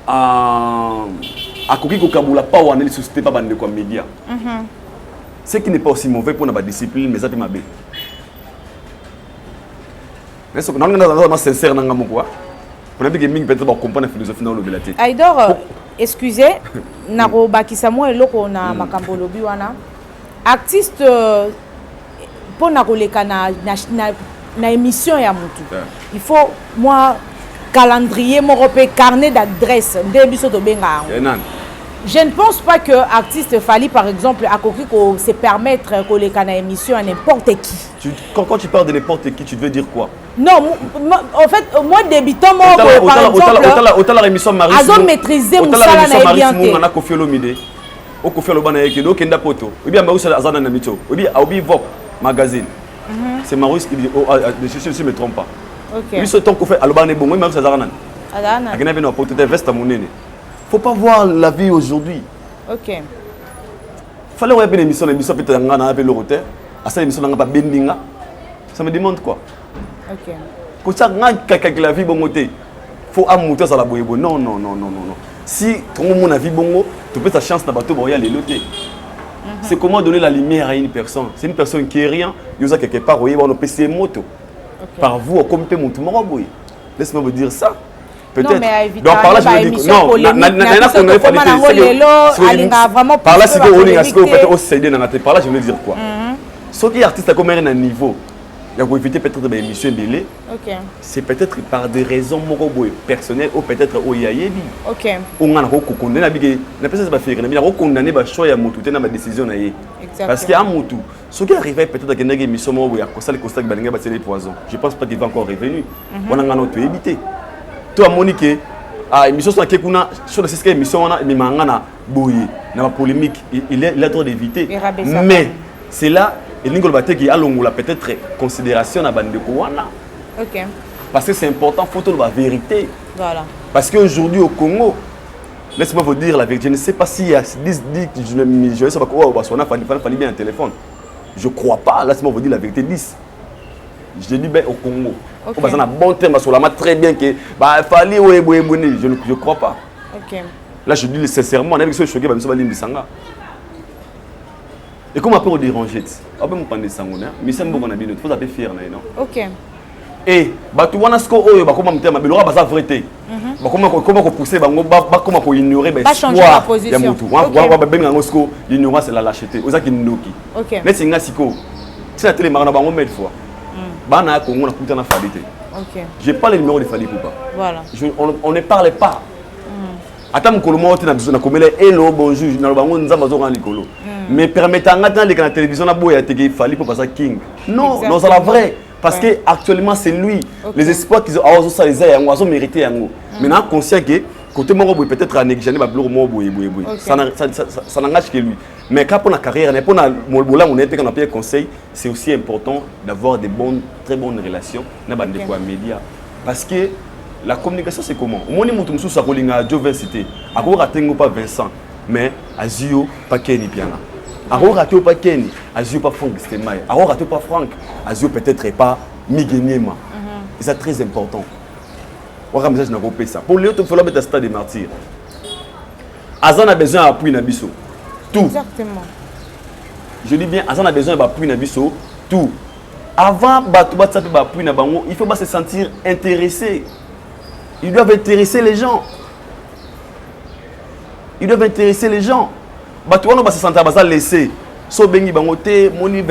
a coquille au Kaboula pas ou en est suscité pas bande de média. Ce qui n'est pas aussi mauvais pour notre discipline, mais ça fait ma bé. Mais ce que nous avons sincère dans le quoi. Pour que nous peut-être comprendre la philosophie dans le belati. Aïdor, excusez, naro bakisa moi eloko na makambo lobi wana. Artiste pour nakoleka na émission ya mutu. Il faut moi calendrier mon repère carnet d'adresse ndebi so to benga. Je ne pense pas que artiste Fally par exemple a compris qu'on se permettre koleka na émission à n'importe qui. Quand tu parles de n'importe qui, tu veux dire quoi? Non, en fait, moi débutant moi par exemple autant la émission Marie. Azo maîtriser musala na bien. On a Kofi Olomide. Au Kofi Olomide qui do kenda poto. Ou bien Marouche Azana na mito. Ou bien Obi Vogue magazine. C'est Marouche qui dit je ne me trompe pas. OK. Lui ce temps qu'on fait Alobane bon, Marouche Azana. Azana. Agena bino poto te veste monene. Faut pas voir la vie aujourd'hui. OK. Fallait avoir une émission peut-être ngana avec le roteur. À cette émission ngana pas bendinga. Ça me demande quoi? OK. Pour ça ngana la vie bon côté. Faut amonter ça la boyebo. Non. Si tout le monde a vie bongo, tu peux ta chance na bateau boya les loter. C'est comment donner la lumière à une personne. C'est une personne qui est rien, il y a quelque part voyez on PC moto. Par vous comme peut monter mon boy. Laisse-moi vous dire ça. Peut-être. Donc par là je dis non, par là si vous voulez peut-être au CD dans la tête. Par là je veux dire quoi? Ceux qui artistes à combien un niveau. Il y a éviter peut-être des émissions belé. OK. C'est peut-être par des raisons personnelles ou peut-être au yayebi. OK. On a condamné la bigue, la personne va faire, mais on a condamné ba choix ya mutu tena ma décision na yé. Parce qu'il y a mutu. Ce qui arrive peut-être à une émission où il y a ça le constat que balinga ba tirer poison. Je pense pas qu'il va encore revenir. On a ngano to éviter. Toi Monique émission sur laquelle on a sur cette émission on a mais mangana boye na polémique il a trop d'éviter. Mais c'est là et l'ingol baté qui a longola peut-être considération na bande ko wana. OK. Parce que c'est important, faut la vérité. Voilà. Parce qu'aujourd'hui au Congo, laisse-moi vous dire la vérité, je ne sais pas s'il y a 10 je ne sais pas quoi Fally bien un téléphone. Je crois pas, laisse-moi vous dire la vérité 10. Je dis ben au Congo. OK. On a un bon terme sur la main très bien que bah Fally je ne crois pas. OK. Là je dis sincèrement, on a choqué bah monsieur Balim Bisanga. Et comment après on déranger? On peut me prendre des sangones, mais c'est bon qu'on a bien, il faut être fier non. OK. Et batu wana sko oyo bakoma mtema belora baza vérité. Bakoma pousser bango bakoma ko ignorer ba espoir ya mutu. Wa ba benga ngosko l'ignorance c'est la lâcheté. Ozaki ndoki. OK. Mais singa siko. Si la télé marana bango mille fois. Bana Congo na kuta na Fally. OK. J'ai pas le numéro de Fally Poupa. Voilà. On ne parle pas. Ata mukolo mo te na komela hello bonjour na bango nzamba zo kan likolo. mais permettant à la télévision il fallait pour passer king. Non, non, c'est la vraie. Parce que actuellement c'est lui. Les espoirs qu'ils ont ça les a ont mérité. Maintenant conscient que côté moi peut-être à négliger ça n'engage que lui. Mais quand pour la carrière, pour la on est qu'on a conseil, c'est aussi important d'avoir des très bonnes relations dans les médias. Parce que la communication c'est comment? Moi ni mutum sous sakolinga Jovensité. Ako ratengo pas Vincent, mais Azio pas Kenny Piana. Ako ratengo pas Kenny, Azio pas Franck Stemay. Ako ratengo pas Franck, Azio peut-être pas Migueniema. C'est très important. On a message na kopé ça. Pour les autres, il faut mettre stade des martyrs. Azan a besoin d'appui na biso. Tout. Exactement. Je dis bien, Azan a besoin d'appui na biso. Tout. Avant d'appui na bango, il faut pas se sentir intéressé. Ils doivent intéresser les gens. Ils doivent intéresser les gens. Batouano va se sentir laissé. So bengi bangote, moni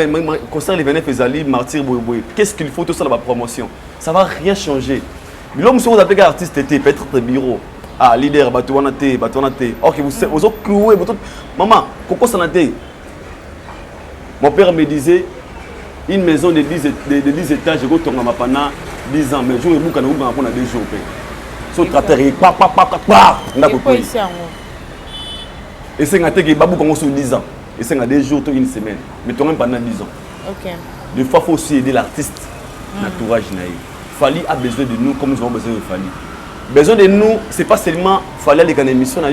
concert les venef ezali martyr boy. Qu'est-ce qu'il faut tout ça dans la promotion? Ça va rien changer. L'homme si vous appelez artiste peut-être le bureau. Ah leader batouana te. OK vous cloué maman, pourquoi ça n'a été? Mon père me disait une maison de 10 étages je go tonga mapana 10 ans mais jour et bouka na bouka na 2 jours. So traiter pa ndako ko. Et c'est ngaté que babu kongo sur 10 ans. Et c'est 2 jours ou une semaine mais toi même pendant 10 ans. OK. Des fois faut aussi aider l'artiste. L'entourage naïf. Fali a besoin de nous comme nous avons besoin de Fali. Besoin de nous, c'est pas seulement Fali aller dans l'émission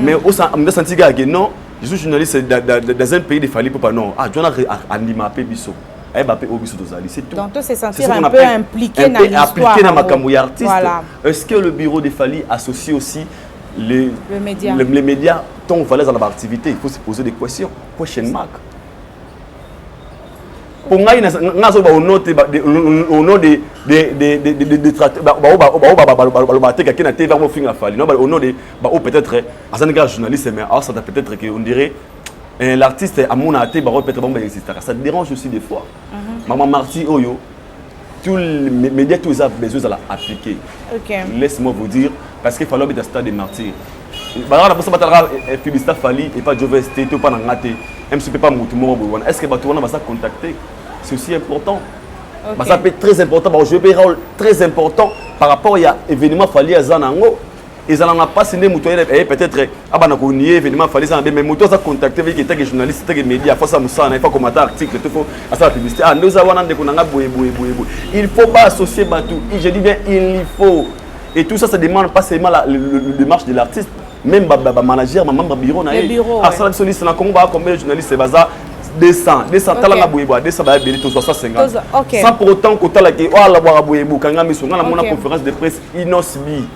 mais aussi on a senti que non, je suis journaliste dans un pays de Fali pour pas non. Ah, je dois animer biso. C'est tout. Donc, se sentir un peu impliqué dans l'histoire. Impliqué dans ma camouille artiste. Voilà. Est-ce que le bureau de Fali associe aussi les médias tant on fallait dans l'activité? Il faut se poser des questions. Question mark. Pour moi, au nom peut-être journaliste mais ça peut-être qu'on dirait l'artiste à mon athée ça dérange aussi des fois. Maman Marty Oyo, tous les médias tous ont besoin de l'appliquer. Laisse-moi vous dire parce qu'il fallait être stade de martyrs. Et pas Jovensité, pas Nangaté, MCP pas Moutoumou. Est-ce que tu vas contacter? C'est aussi important. Ça peut être très important. Je vais un rôle très important par rapport à l'événement Fali à Zanango. Et ça n'a pas signé peut-être événement Fali Zanango. Mais Moutou a contacté avec les journalistes, les médias, il faut commenter article, il faut la publicité. Nous avons il ne faut pas associer Batou. Je dis bien il faut. Et tout ça, ça demande pas seulement la démarche de l'artiste. Même le manager, membre bureau, combien de journalistes 200 talanga boyeba 200 ba belito 60 sans pour autant que tala ke la boira boyebu kanga miso ngana mona conférence de presse inosbi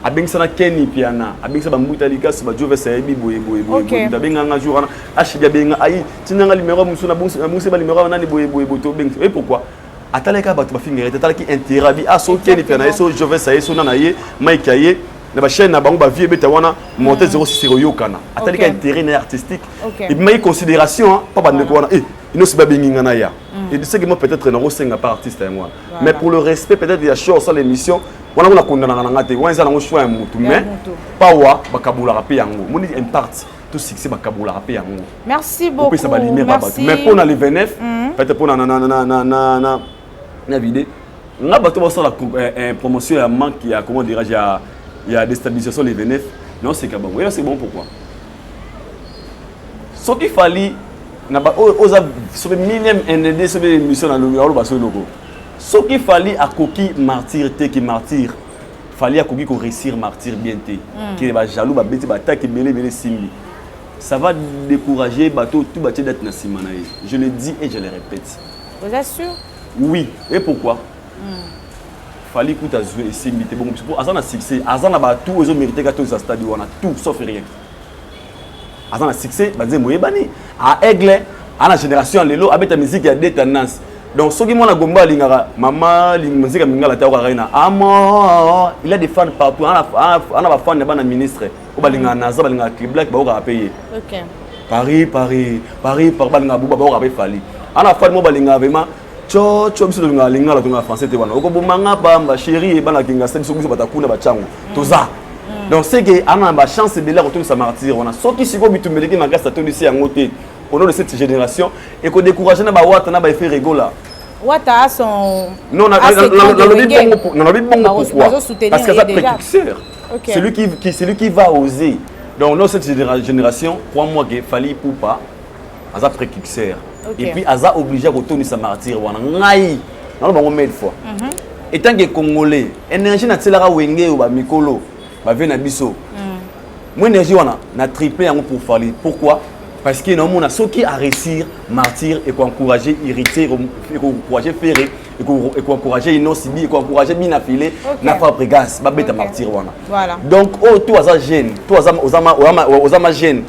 abengisana Kenny Piana abengisa bambuta likas ba Jove Saebi boyebu dabenga nga jour ashibia benga ai tinanga numéro musuna ba numéro nani boyebu to bengi et pourquoi ataleka ba to ba fingere atalaki intérêt bi aso Kenny Piana so Jove Saebi so nana ye Maikaye na chaîne na bango ba vie beta wana monter 06 yokana atali intérêt artistique et mais considération pas ba ndeko wana il ne se pas benginga na ya et c'est que moi peut-être na rosenga pas artiste moi mais pour le respect peut-être il y a chose sur l'émission wana na kondana na ngate wana za na choix mutu mais pas wa bakabula rapé yango moni impact tout succès bakabula rapé yango merci beaucoup merci mais pour na le 29 peut-être pour na vidéo na bato ba sur la promotion ya manque ya comment dirais-je il y a déstabilisation les vénèfs. Non, c'est bon. Oui, c'est bon pourquoi? Ce qu'il fallait, sur le minimum ND, sur l'émission dans le logo. Ce qu'il fallait à coquille martyr, qui martyr, fallait à coquille qu'on réussir martyr bien té. Qui va jaloux, va bêter, va attaquer, mêler simili. Ça va décourager bateau tout bâti d'être na simanaï. Je le dis et je le répète. Vous êtes sûr? Oui. Et pourquoi? Fallait que tu aies joué ici, mais bon, pour Azan a succès, Azan a tout, ils ont mérité que tu aies stade, on a tout, sauf rien. Azan a succès, bah dis-moi, bani. À Aigle, à la génération Lelo, avec ta musique, il y a des tendances. Donc, ceux qui m'ont gomba lingara, maman, la musique mingala ta reina, amour, il a des fans partout. On a des fans de la ministre, au balinga Naza, balinga Cliblack, bah on va payer. OK. Paris, par balinga Bouba, bah on va payer Fali. On a fait mon balinga vraiment. Biso nga linga la tunga français te wana okobomanga bamba chérie e bana kinga sadi sokuso batakuna bachango toza Donc c'est que on a la chance de la retourner sa martyr. On a sorti si vous bitumé qui magasin ça ici en côté au nom de cette génération et qu'on décourage na ba wata na ba fait rigola. Wata a son non on a vu bon pourquoi parce que ça précurseur. C'est lui qui va oser. Donc dans cette génération crois-moi que Fally Ipupa a ça précurseur. Et puis Aza obligé à retourner sa martyr wana ngai. Non ba ngomé fois. Étant que Congolais, énergie na tselara wenge ou ba mikolo ba vena biso. Moi énergie wana na triplé yango pour Fally. Pourquoi? Parce que non on a ceux qui a réussir martyr et encourager irriter et encourager faire et encourager innocibi et encourager bien affilé na fa prégas ba beta martyr wana. Voilà. Donc oh toi aza jeune, toi osama jeune.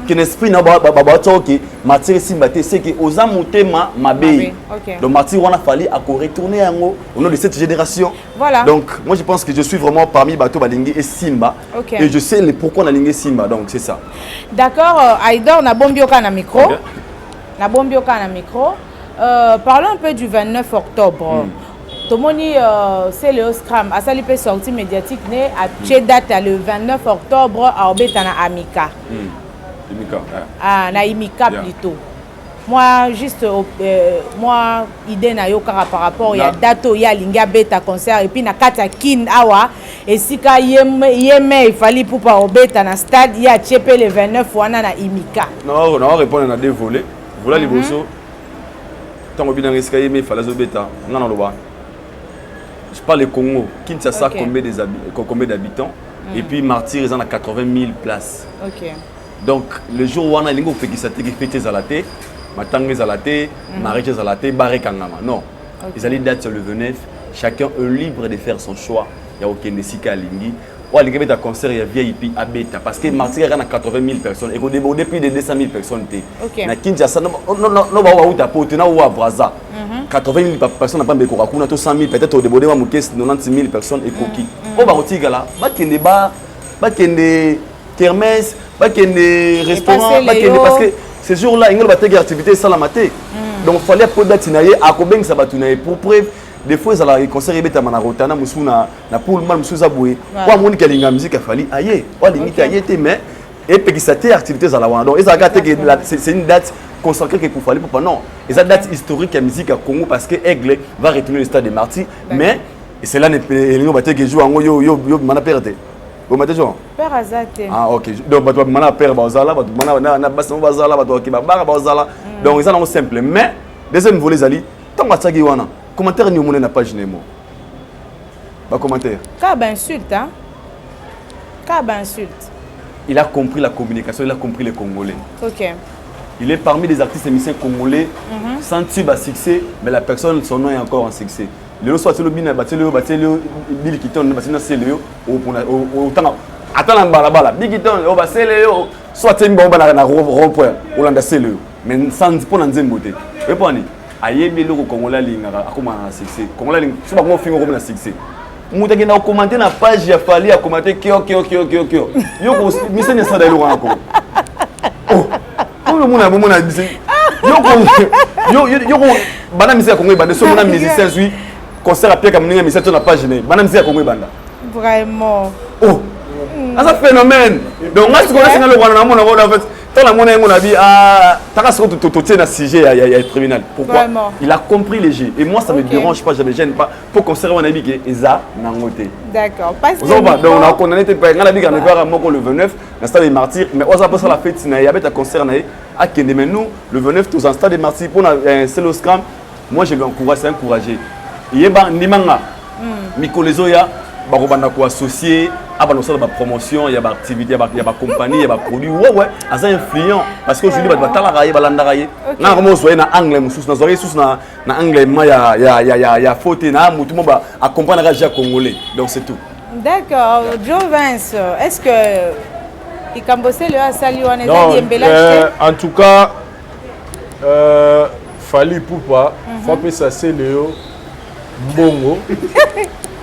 Que l'esprit na ba toki martyr simbate c'est que oza motema mabe. Donc martyr wana Fally a retourner yango au nom de cette génération. Voilà. Donc moi je pense que je suis vraiment parmi bato balingi et Simba et je sais le pourquoi on a lingué Simba donc c'est ça. D'accord, Aïdor na bombioka na micro. Na bombioka na micro. Parlons un peu du 29 octobre. Tomoni c'est le scram a sali pe sortie médiatique né à date le 29 octobre à Obetana Amika. Ah, na Imika plutôt. Moi, juste, moi, idée na yoka par rapport, il y a dato, il y a linga beta concert, et puis na kata kin awa, et si ka yeme, il fallait pour pas obeta na stade, il y a tchepé le 29 wana na Imika. Non, on va répondre à des volets. Voilà les bossos. Tant que bien risque yeme, il fallait obeta. Non, non, non. Je parle du Congo. Kinshasa, combien d'habitants? Et puis Martyr, ils en a 80 000 places. Ok. Donc, le jour où on a l'ingo fait qui s'attaque, il fait zalaté, matangé zalaté, mariage zalaté, barré kangama. Non. Ils allaient date sur le 29. Chacun est libre de faire son choix. Il n'y a aucun nesika lingi. Ou à l'ingo concert, il y a VIP à bêta. Parce que Martyr, il y a 80 000 personnes. Et qu'on déborde plus de 200 000 personnes. Na Kinshasa, non, où t'as poté, ou à Braza. 80 000 personnes n'ont pas de coca, 100 000, peut-être au débordé, 90 000 personnes et coquilles. Au Barotiga là, il y a des kermesses. Pas qu'il y ait des restaurants, parce que ces jours-là, il y a des activités sans la mater. Donc il fallait que tu aies à Kobeng Sabatounaï pour preuve. Des fois, il y a des concerts qui sont en Moussuna, na Poulman, Moussouza Boué. Ou à mon qui a la musique, il fallait aïe. Ou à limite aïe, mais et puis ça a activités à la Wana. Donc c'est une date consacrée qu'il fallait pour pas non. Et cette date historique à musique à Congo parce que Aigle va retourner le stade des Martyrs. Mais c'est là que les joueurs yo perdu. Vous m'avez dit Père Azate. Ah ok. Donc tu as père Bazala, tu as basson Bazala, tu as Bar Bazala. Donc ils sont simple. Mais deuxième volet Zali, tant que tu as commentaire ni mon na page Nemo. Pas commentaire. Cab insulte hein. Cab insulte. Il a compris la communication, il a compris les Congolais. OK. Il est parmi les artistes émissaires congolais sans tube à succès, mais la personne son nom est encore en succès. Le soit le bin batelo Bill Kiton batena seleo au temps attends la balabala Bill Kiton au baseleo soit une bombe na rond-point Olanda seleo mais sans pour nzembote répondez ayembi le congolais lingara akoma na succès congolais ling so ba ko fingo na succès muta kenda commenter na page ya Fally a commenter kyo yoko misene sada ile wana ko oh tout le monde a dit yoko bana misé Congo bande so mona musicien zui concert à Pierre Kamuninga mais sur la page ne bana misé Congo banda vraiment oh ça phénomène donc moi ce qu'on a le wana na mona en fait tant la mona ngona bi ah taka so to na sujet ya tribunal pourquoi il a compris les jeux et moi ça me dérange pas, je me gêne pas pour concert wana bi que eza nangote d'accord parce que donc on a condamné te pas ngala bi ngana faire moko le 29 na stade des Martyrs mais on a pas la fête na ya beta concert na à Kende mais nous le 29 tous en stade des Martyrs pour c'est le scram moi je lui encourage c'est encourager yeba ndimanga mikolezo ya bakobanda ko associer aba no sala ba promotion ya ba activité ya ba compagnie ya ba produit ouais asa influent parce que aujourd'hui ba tala raye balanda raye na komo so na anglais mususu na zoye susu na anglais ma ya faute na mutu mo ba accompagner raja congolais donc c'est tout. D'accord. Joe Vince, est-ce que il cambosé le asali wana za diembela en tout cas Fally Ipupa faut que ça c'est Léo Mbongo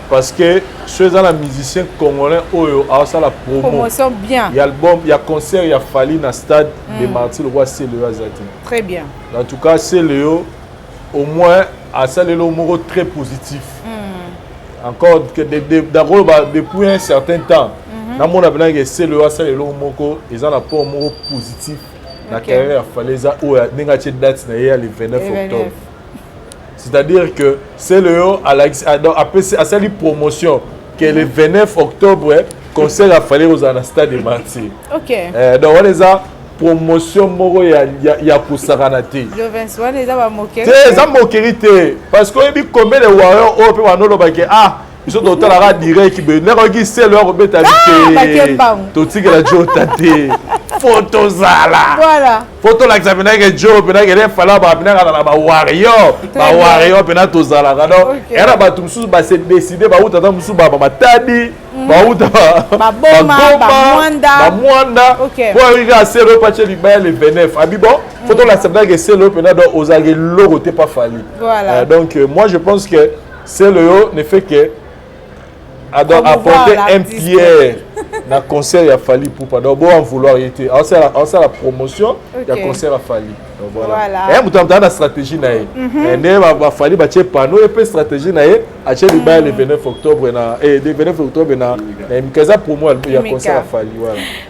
parce que ceux dans la musicien congolais oyo a ça la promotion bien. Il y a album, il y a concert, il y a Fally dans stade de Martyrs le roi c'est Léo Azati. Très bien. En tout cas c'est Léo au moins à ça le mot très positif. Encore que depuis un certain temps na mona bena que c'est le asa le moko ils ont un rapport positif la carrière fallait ça ou ninga che date na le 29 octobre. C'est-à-dire que c'est le a cette promotion que le 29 octobre concert a fallu aux Anastase de Marty. OK. Donc on les a promotion moro ya kusaranate. Le 21 les a moqué. C'est ça moquérité parce que il combien de warriors au pe wanolo ba ke ils sont dans la direct qui be nerogi c'est leur betalité. Toti que la jotate. Photo zala. Voilà. Photo la examiner que Joe pena que les fala ba pena na ba warrior pena to zala donc era ba tumsu ba se décider ba utata musu ba matadi ba uta ba bomba ba mwanda pour riga c'est le patch le 29 abibo photo la examiner que c'est le pena donc aux agé logo t'es pas fallu. Voilà. Donc moi je pense que c'est le ne fait que apporter un pierre dans le concert il a fallu pour pas d'abord en vouloir y être en ça la promotion il y a concert a fallu donc voilà et mutam dans la stratégie nae et va fallu battre panneau et puis stratégie nae acheter le bail le 29 octobre et le 29 octobre na mkaza promo il y a concert a fallu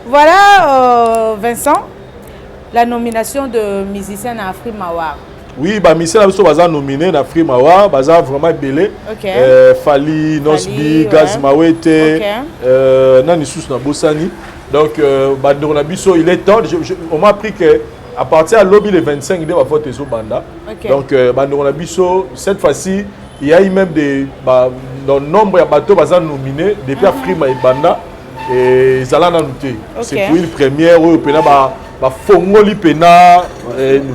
voilà Vincent la nomination de musicien à Afrimawa. Oui, bah Michel Abisso baza nominé na Frimawa, baza vraiment belé. Fali, Nosbi, Gaz Mawete, nani sous na Bossani. Donc bah on a Abisso, il est temps. On m'a appris que à partir de lobby le 25, il va voter sur Banda. Donc bah on a Abisso cette fois-ci, il y a eu même des dans nombre de bateaux baza nominé depuis Frima et Banda et Zala na noté. C'est pour une première où pena ba fongoli pena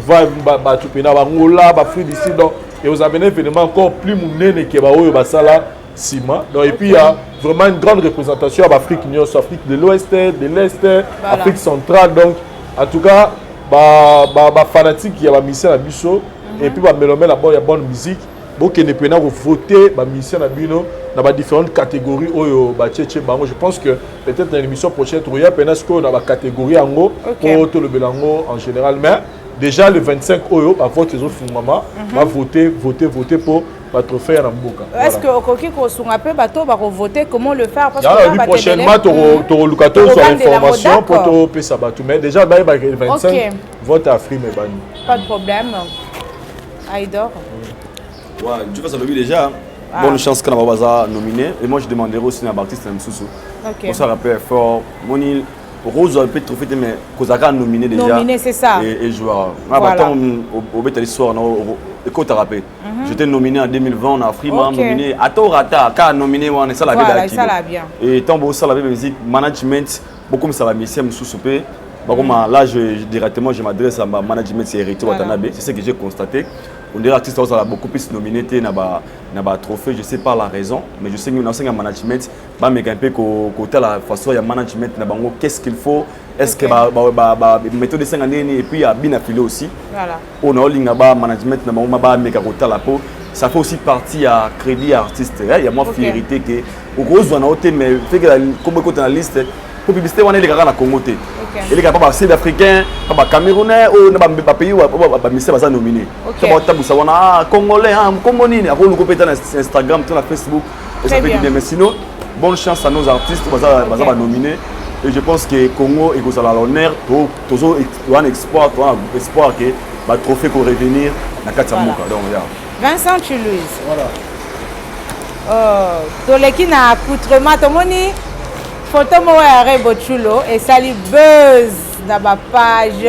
va tu pena ba ngola ba fruit d'ici donc et vous avez un événement encore plus monene que ba oyo ba sala sima donc et puis il y a vraiment une grande représentation à Afrique Afrique de l'Ouest de l'Est Afrique centrale donc en tout cas ba fanatique il y a ba mission à biso et puis ba mélomène là-bas il y a bonne musique donc ne peut pas voter ba mission à bino dans différentes catégories oyo ba tchétché bango je pense que peut-être dans l'émission prochaine il y a peut-être dans la catégorie ango pour tout le belango en général mais déjà le 25 oyo ba voter zo fumama va voter pour ba trophée na mboka. Est-ce que okoki ko sunga pe bato ba voter comment le faire parce que la prochainement to lukato sur information pour to pesa bato mais déjà ba le 25 vote à Frime bani. Pas de problème. Aïdor. Ouais, tu vois ça le déjà. Bonne chance quand on va nominé et moi je demanderai aussi à Baptiste Msusu. Pour ça rappel fort Moni Rose peut trophée mais Kozaka nominé déjà. Nominé c'est ça. Et joueur. Voilà. Au bête l'histoire non écoute rappel. J'étais nominé en 2020 on a Frima nominé à Torata car nominé on est ça la vie ça la bien. Et tant beau ça la musique management beaucoup ça va Monsieur Msusu pe. Là directement je m'adresse à ma management c'est Hérité Watanabe, c'est ce que j'ai constaté. On dirait artiste a beaucoup plus nominé na ba trophée, je sais pas la raison, mais je sais que nous avons un management, ba me un peu côté la façon il y a management na bango qu'est-ce qu'il faut, est-ce que méthode de 5 années et puis il y a bien affilé aussi. Voilà. On a ligne ba management na bango ba me côté la peau, ça fait aussi partie à crédit artiste. Il y a moi fierté que au gros on a ôté mais fait que comme côté la liste pour publicité on est les gars na Congo té. Et les gars pas sud-africain, pas camerounais ou na pays où ba ministère va nominé. Comme tabu ça on a congolais comme nini après le compétent Instagram, sur la Facebook et ça fait du bien mais sinon bonne chance à nos artistes va nominer et je pense que Congo et que ça l'honneur toujours un espoir que va trophée pour revenir na Katsamuka donc Vincent Louise. Voilà. Toleki na accoutrement tomoni photo mo ya Rebochulo et sali buzz na ba page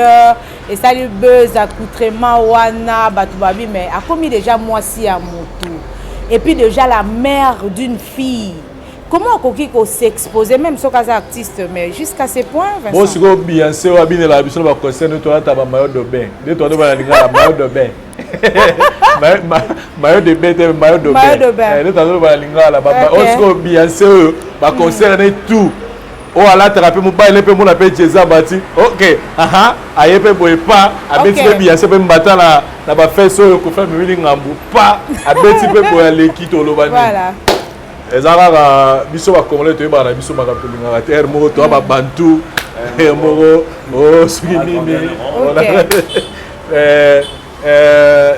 et sali buzz accoutrement wana batu babi mais a commis déjà moisi à moto et puis déjà la mère d'une fille. Comment Kokiko s'exposer même si on artiste mais jusqu'à ce point Vincent. Bon si go Beyoncé wa bien la biso ba concert nous toi ta ba maillot de bain. De toi nous ba la maillot de bain. Maillot de bain maillot de bain. De toi nous ba la la ba si go Beyoncé ba concert et tout. Oh ala thérapie mo ba ile pe mo na pe Jeza bati. OK. Aye pe boy pas abeti pe Beyoncé pe mbata na ba fait so ko fait mi ngambu pas abeti pe boy le kito lo bani. Voilà. Ezara biso ba congolais to ba na biso ba kapelinga terre moko to ba bantu moko swini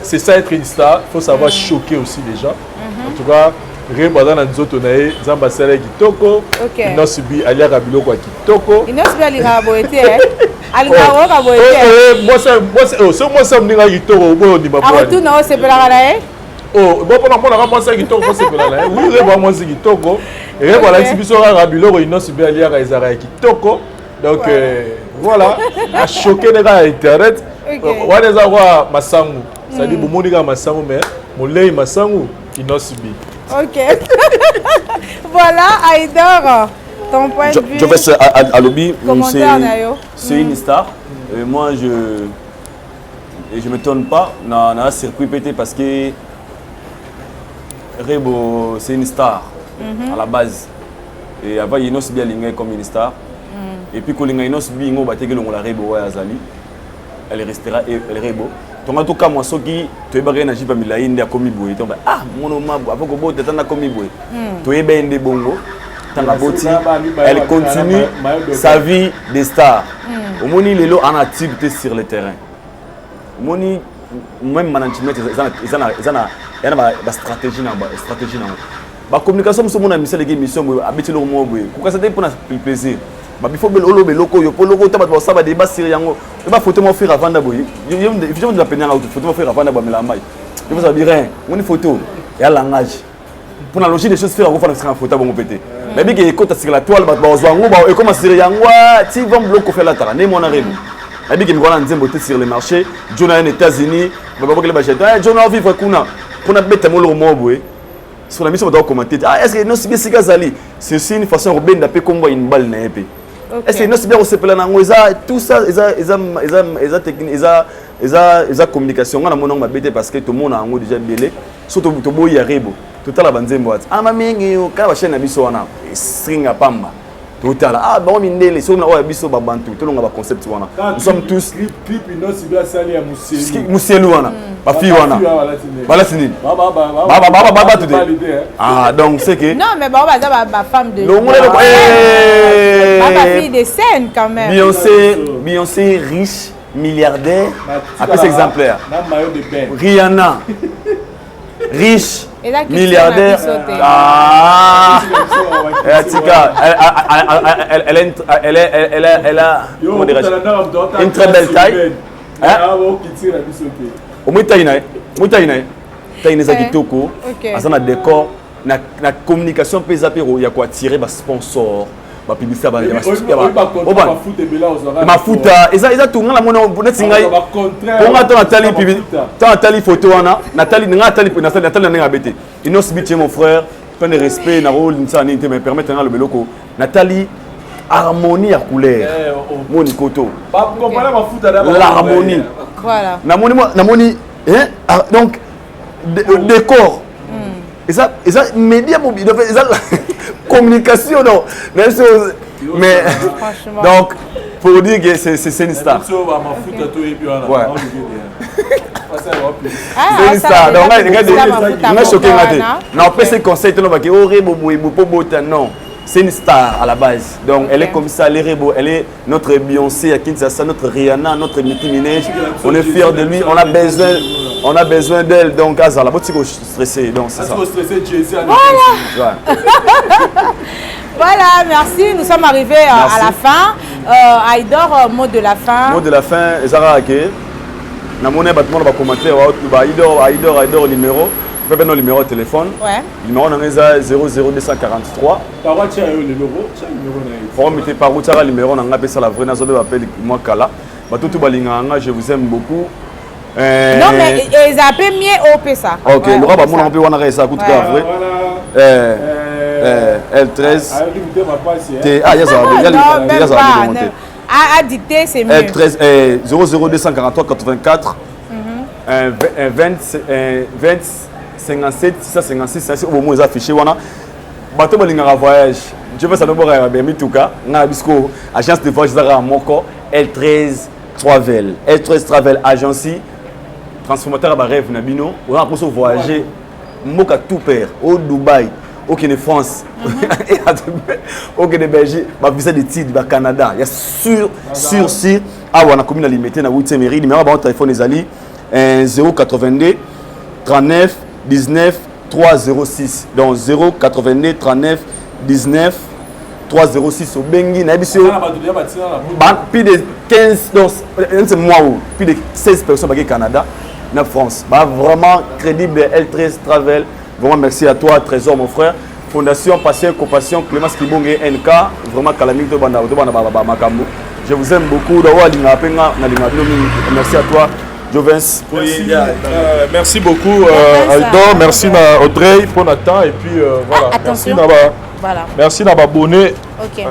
c'est ça être une star, il faut savoir choquer aussi les gens. En tout cas Rebo aza na nzoto na ye nzambe asala ye kitoko Inosibi aliaka biloko ya kitoko Inosibi alingaka boye te alingaka koyoka boye te so mwasi moninga kitoko oboyo ondima akotuna osepelaka na ye bopona mponaka mwasi ya kitoko posepela na ye wi Rebo mwasi kitoko Rebo alakisi biso kaka biloko Inosibi aliaka ezalaka ya kitoko donc voilà a choqué les gars internet wana eza kwa masangu c'est-à-dire bomoni kaka masangu mais molei masangu Inosibi. Ok. Voilà, Aïdor, ton point de vue. Je vais à lobby. C'est une Mm. star. Et moi, je ne m'étonne pas dans un circuit pété parce que Rebo, c'est une star à la base. Et avant, Inosibi a comme une star. Et puis, quand Inosibi a Rebo Azali, elle restera Rebo. En tout cas, moi, ce qui tu es barré na jipa milaïne a commis boy. Ah, mon homme, avant que bote t'en a commis boy. Tu es bien des bongo. Elle continue sa vie de star. Au moni lelo en activité sur le terrain. Au moni même management ils en a stratégie na stratégie na. Ba communication sur mon ami c'est les émissions habitué le mot boy. Pourquoi ça dépend pour plaisir. Bah il faut que le loco yo polo ta ba ça ba débat sur yango. Ba photo mo faire avant d'abord. Je de la peine là photo mo faire avant d'abord mais la maille. Je vous dire rien. Mon photo et à langage. Pour la logique des choses faire on faire photo bon péter. Mais bien que quand sur la toile ba zwango ba et comment sur yango ti vont bloquer faire la tara né mon arrive. Mais bien que me voilà nzembo sur le marché, Jonah aux États-Unis, ba ba que le budget. Jonah vivre kuna bête mo le mo boy. Sur la mission on doit commenter. Ah est-ce que non si bien si gazali, c'est une façon de ben d'aper comme une balle na épée. Est-ce que nous sommes bien au tout ça, technique, ils communication. On a mon nom parce que tout le monde a déjà belé. Surtout tout beau y arrive. Tout à la bande boîte. Ah ma mère, quand la chaîne a mis sur un string à pamba. Tout à la ah bon mine les sur a biso babantu. Tout le monde a concept wana. Nous sommes tous clip Inosibi sali ya Musielu. Musielu wana. Ba fi wana. Balatini. Baba tout. Ah donc c'est que non mais bah ba femme de ma fille de scène quand même. Beyoncé riche, milliardaire, après exemplaire. Rihanna riche, milliardaire. Ah, elle a une très belle taille. Au moins taille za kitoko, azana décor, na communication pesa pero ya quoi tirer ba sponsor. Ba publicité ba mafuta eza tunga la mona boneti ngai ponga to natali publicité to natali photo wana natali na bete Inosibi mon frère plein de respect na rôle nsani te me permettre na le beloko natali harmonie à couleur moni koto l'harmonie voilà na moni donc décor et ça média mobile ça communication non même chose mais donc pour dire que c'est une star ouais c'est une star donc on a choqué non on peut se conseiller non parce que non c'est une star à la base donc elle est comme ça elle est Rebo elle est notre Beyoncé à Kinshasa notre Rihanna notre Nicki Minaj on est fiers de lui on a besoin d'elle donc à la boutique stressé donc c'est ça voilà voilà merci nous sommes arrivés à la fin Aïdor mot de la fin Zara ke na monnaie battement ba commentaire ba Aïdor numéro fais nos numéro de téléphone ouais numéro na 00243 par quoi tu as le numéro pour mettre par où tu as le numéro na ngapé ça la vraie na zo ba appel moi kala ba tout balinga je vous aime beaucoup. Non mais ils appellent mieux au ça. Ok, le roi mon un peu on ça coûte quoi vrai. L13. Ah il y a ça à dicter c'est mieux. L13 00243 84 20 57 656 au moins affiché wana. Bato balinga voyage. Je veux ça no bora bien mituka na bisko agence de voyage za moko L13 Travel agence transformateur à rêve Nabino, on a pour voyager Moka tout père au Dubaï, au France, au Belgique, ma visa de titre au Canada. Il y a sûr ah on a commune à limiter na 8e mairie numéro de téléphone les ali 082 39 19 306. Donc 082 39 19 306 au Bengi. Plus de 15, donc c'est moi ou plus de 16 personnes au Canada, en France. Vraiment crédible L13 Travel. Vraiment merci à toi, Trésor, mon frère. Fondation Passion Compassion Clémence Kibonge NK. Vraiment calamité de Makambo. Je vous aime beaucoup. Merci à toi, Jovens. Merci beaucoup, Aldo. Merci à Audrey pour notre temps. Et puis voilà. Attention. Merci à abonné. Ok.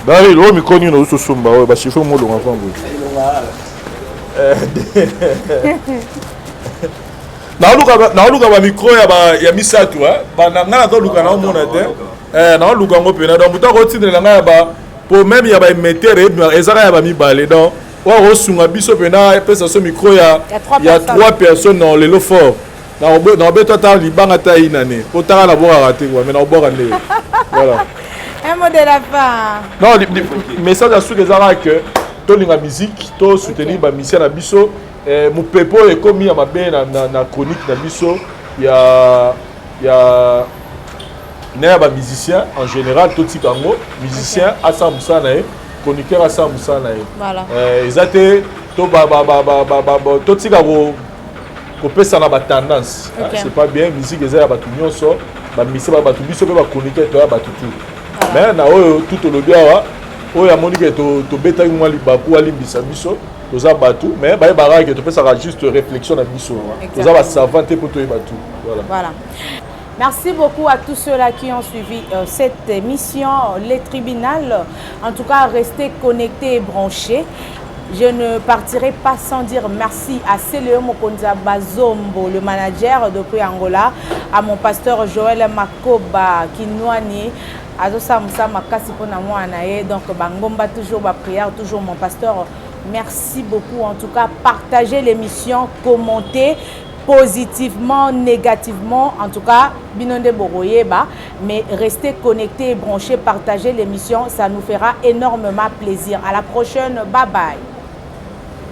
Dari lo mi koni no susumba o ba chifo mo lo ngafambo. Na luka ba micro ya misatu ba na ngana to luka na mona te na luka ngo pena donc buta ko tindela nga ba pour même ya ba metere ezaka ya ba mi balé donc wa ro sunga biso pena pesa so micro ya 3 personnes dans le lot fort na obeto ta libanga ta inane po ta na boka raté quoi mais na boka ne voilà. Un mot de la fin. Non, le message à ceux qui ont que tout la musique, tout soutenir la mission à biso. Mon pepo est comme il y a ma chronique à biso. Il y a des musiciens en général, tout type de musiciens à Samoussa nae, chroniqueurs à Samoussa nae. Voilà. Ils étaient tout type de peut ça na tendance. C'est pas bien musique ils ont battu nyonso, ba mission ba battu biso ba chroniqueur to ba tout. Mais na tout le bien oya monique to beta moi libaku ali bisabiso toza batu mais ba bara que to peut ça juste réflexion na biso toza ba savante pour to batu voilà. Merci beaucoup à tous ceux-là qui ont suivi cette émission Les Tribunaux. En tout cas, restez connectés et branchés. Je ne partirai pas sans dire merci à Célé Mokonza Bazombo, le manager depuis Angola, à mon pasteur Joël Makoba Kinwani, à Zosamsa Makasi Ponamouanae, donc Bangomba, toujours ma prière, toujours mon pasteur. Merci beaucoup. En tout cas, partagez l'émission, commentez positivement, négativement, en tout cas, Binonde Boroyeba, mais restez connectés et branchés, partagez l'émission, ça nous fera énormément plaisir. À la prochaine, bye bye.